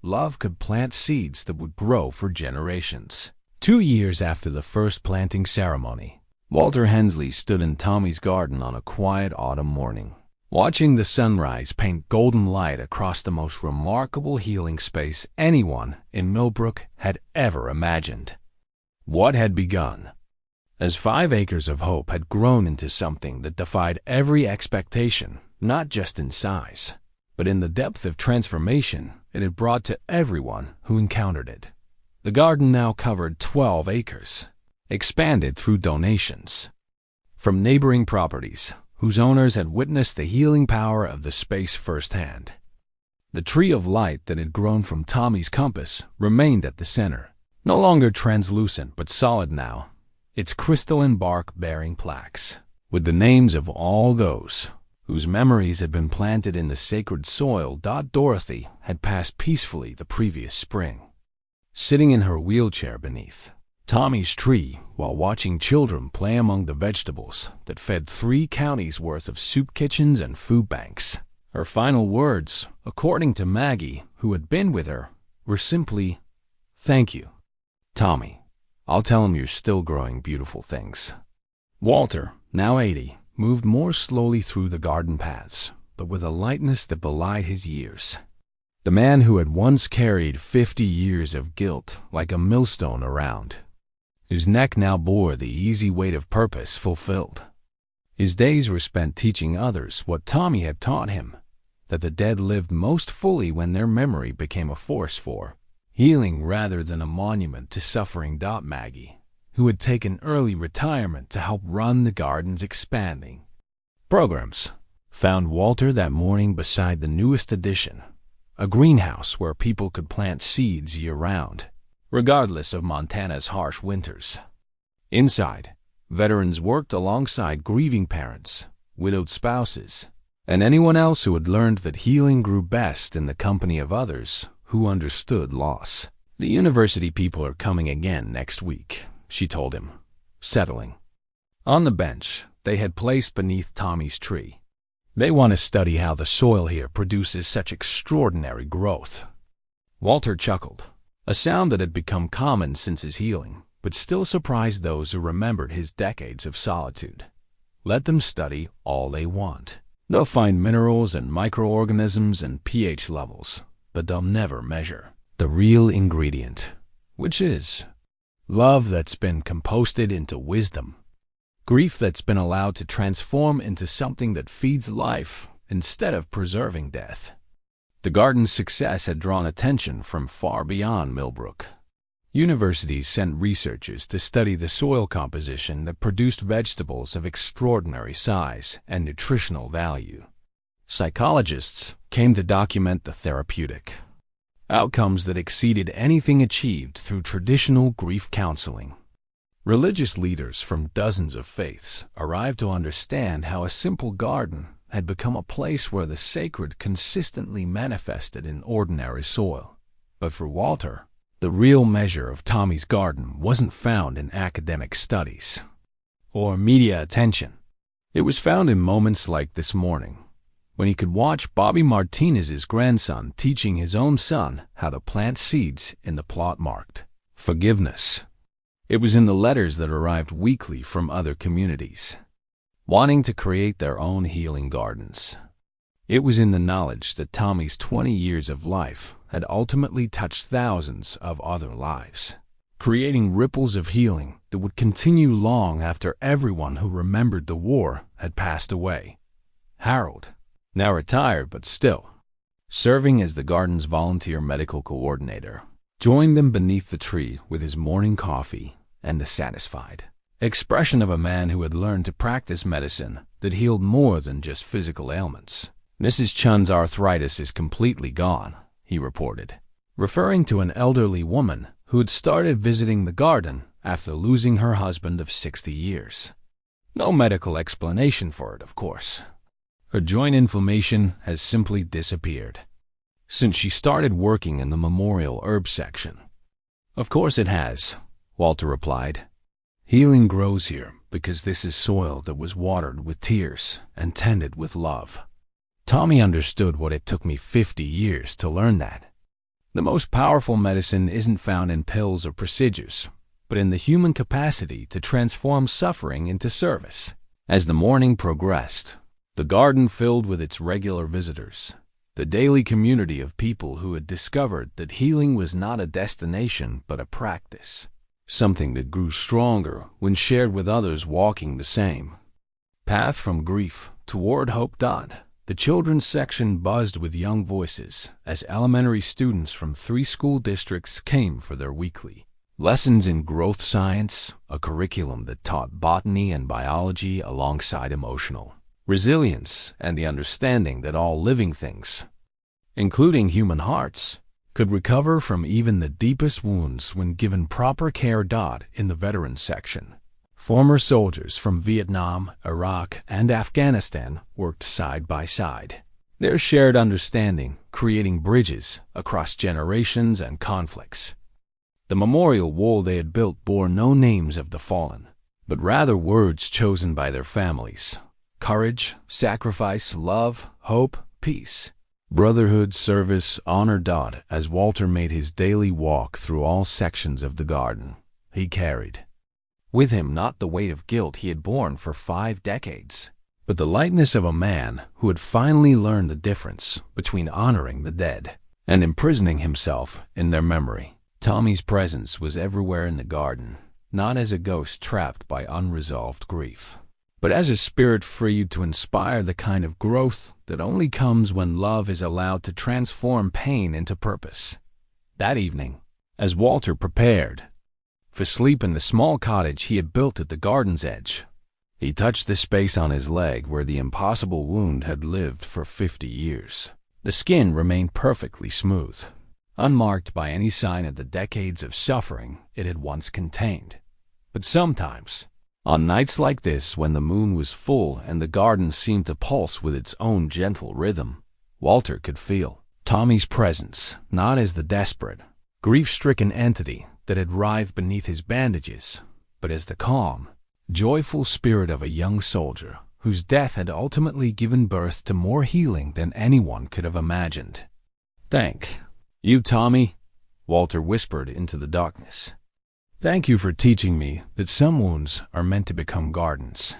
love could plant seeds that would grow for generations. 2 years after the first planting ceremony, Walter Hensley stood in Tommy's garden on a quiet autumn morning, watching the sunrise paint golden light across the most remarkable healing space anyone in Millbrook had ever imagined. What had begun as 5 acres of hope had grown into something that defied every expectation, not just in size, but in the depth of transformation it had brought to everyone who encountered it. The garden now covered 12 acres, expanded through donations from neighboring properties whose owners had witnessed the healing power of the space firsthand. The tree of light that had grown from Tommy's compass remained at the center, no longer translucent but solid now, its crystalline bark bearing plaques with the names of all those whose memories had been planted in the sacred soil. Dorothy had passed peacefully the previous spring, sitting in her wheelchair beneath Tommy's tree while watching children play among the vegetables that fed 3 counties worth of soup kitchens and food banks. Her final words, according to Maggie, who had been with her, were simply, "Thank you, Tommy. I'll tell him you're still growing beautiful things." Walter, now 80, moved more slowly through the garden paths, but with a lightness that belied his years. The man who had once carried 50 years of guilt like a millstone around His neck now bore the easy weight of purpose fulfilled. His days were spent teaching others what Tommy had taught him, that the dead lived most fully when their memory became a force for healing rather than a monument to suffering. Maggie, who had taken early retirement to help run the garden's expanding programs, found Walter that morning beside the newest addition, a greenhouse where people could plant seeds year-round, regardless of Montana's harsh winters. Inside, veterans worked alongside grieving parents, widowed spouses, and anyone else who had learned that healing grew best in the company of others who understood loss. "The university people are coming again next week," she told him, settling. On the bench they had placed beneath Tommy's tree. "They want to study how the soil here produces such extraordinary growth." Walter chuckled, a sound that had become common since his healing, but still surprised those who remembered his decades of solitude. "Let them study all they want. They'll find minerals and microorganisms and pH levels, but they'll never measure the real ingredient, which is love that's been composted into wisdom. Grief that's been allowed to transform into something that feeds life instead of preserving death." The garden's success had drawn attention from far beyond Millbrook. Universities sent researchers to study the soil composition that produced vegetables of extraordinary size and nutritional value. Psychologists came to document the therapeutic outcomes that exceeded anything achieved through traditional grief counseling. Religious leaders from dozens of faiths arrived to understand how a simple garden had become a place where the sacred consistently manifested in ordinary soil. But for Walter, the real measure of Tommy's garden wasn't found in academic studies or media attention. It was found in moments like this morning, when he could watch Bobby Martinez's grandson teaching his own son how to plant seeds in the plot marked forgiveness. It was in the letters that arrived weekly from other communities, wanting to create their own healing gardens. It was in the knowledge that Tommy's 20 years of life had ultimately touched thousands of other lives, creating ripples of healing that would continue long after everyone who remembered the war had passed away. Harold, now retired but still serving as the garden's volunteer medical coordinator, joined them beneath the tree with his morning coffee and the satisfied expression of a man who had learned to practice medicine that healed more than just physical ailments. "Mrs. Chun's arthritis is completely gone," he reported, referring to an elderly woman who had started visiting the garden after losing her husband of 60 years. No medical explanation for it, of course. Her joint inflammation has simply disappeared since she started working in the memorial herb section. "Of course it has," Walter replied. "Healing grows here because this is soil that was watered with tears and tended with love." Tommy understood what it took me 50 years to learn that. The most powerful medicine isn't found in pills or procedures, but in the human capacity to transform suffering into service. As the morning progressed, the garden filled with its regular visitors, the daily community of people who had discovered that healing was not a destination but a practice, something that grew stronger when shared with others walking the same path from grief toward hope. The children's section buzzed with young voices as elementary students from 3 school districts came for their weekly lessons in growth science, a curriculum that taught botany and biology alongside emotional resilience and the understanding that all living things, including human hearts, could recover from even the deepest wounds when given proper care. In the veterans section, former soldiers from Vietnam, Iraq, and Afghanistan worked side by side, their shared understanding creating bridges across generations and conflicts. The memorial wall they had built bore no names of the fallen, but rather words chosen by their families: courage, sacrifice, love, hope, peace, brotherhood, service, honor. As Walter made his daily walk through all sections of the garden, he carried with him not the weight of guilt he had borne for 5 decades, but the lightness of a man who had finally learned the difference between honoring the dead and imprisoning himself in their memory. Tommy's presence was everywhere in the garden, not as a ghost trapped by unresolved grief, but as a spirit freed to inspire the kind of growth that only comes when love is allowed to transform pain into purpose. That evening, as Walter prepared for sleep in the small cottage he had built at the garden's edge, he touched the space on his leg where the impossible wound had lived for 50 years. The skin remained perfectly smooth, unmarked by any sign of the decades of suffering it had once contained. But sometimes, on nights like this when the moon was full and the garden seemed to pulse with its own gentle rhythm, Walter could feel Tommy's presence, not as the desperate, grief-stricken entity that had writhed beneath his bandages, but as the calm, joyful spirit of a young soldier whose death had ultimately given birth to more healing than anyone could have imagined. "Thank you, Tommy," Walter whispered into the darkness. "Thank you for teaching me that some wounds are meant to become gardens."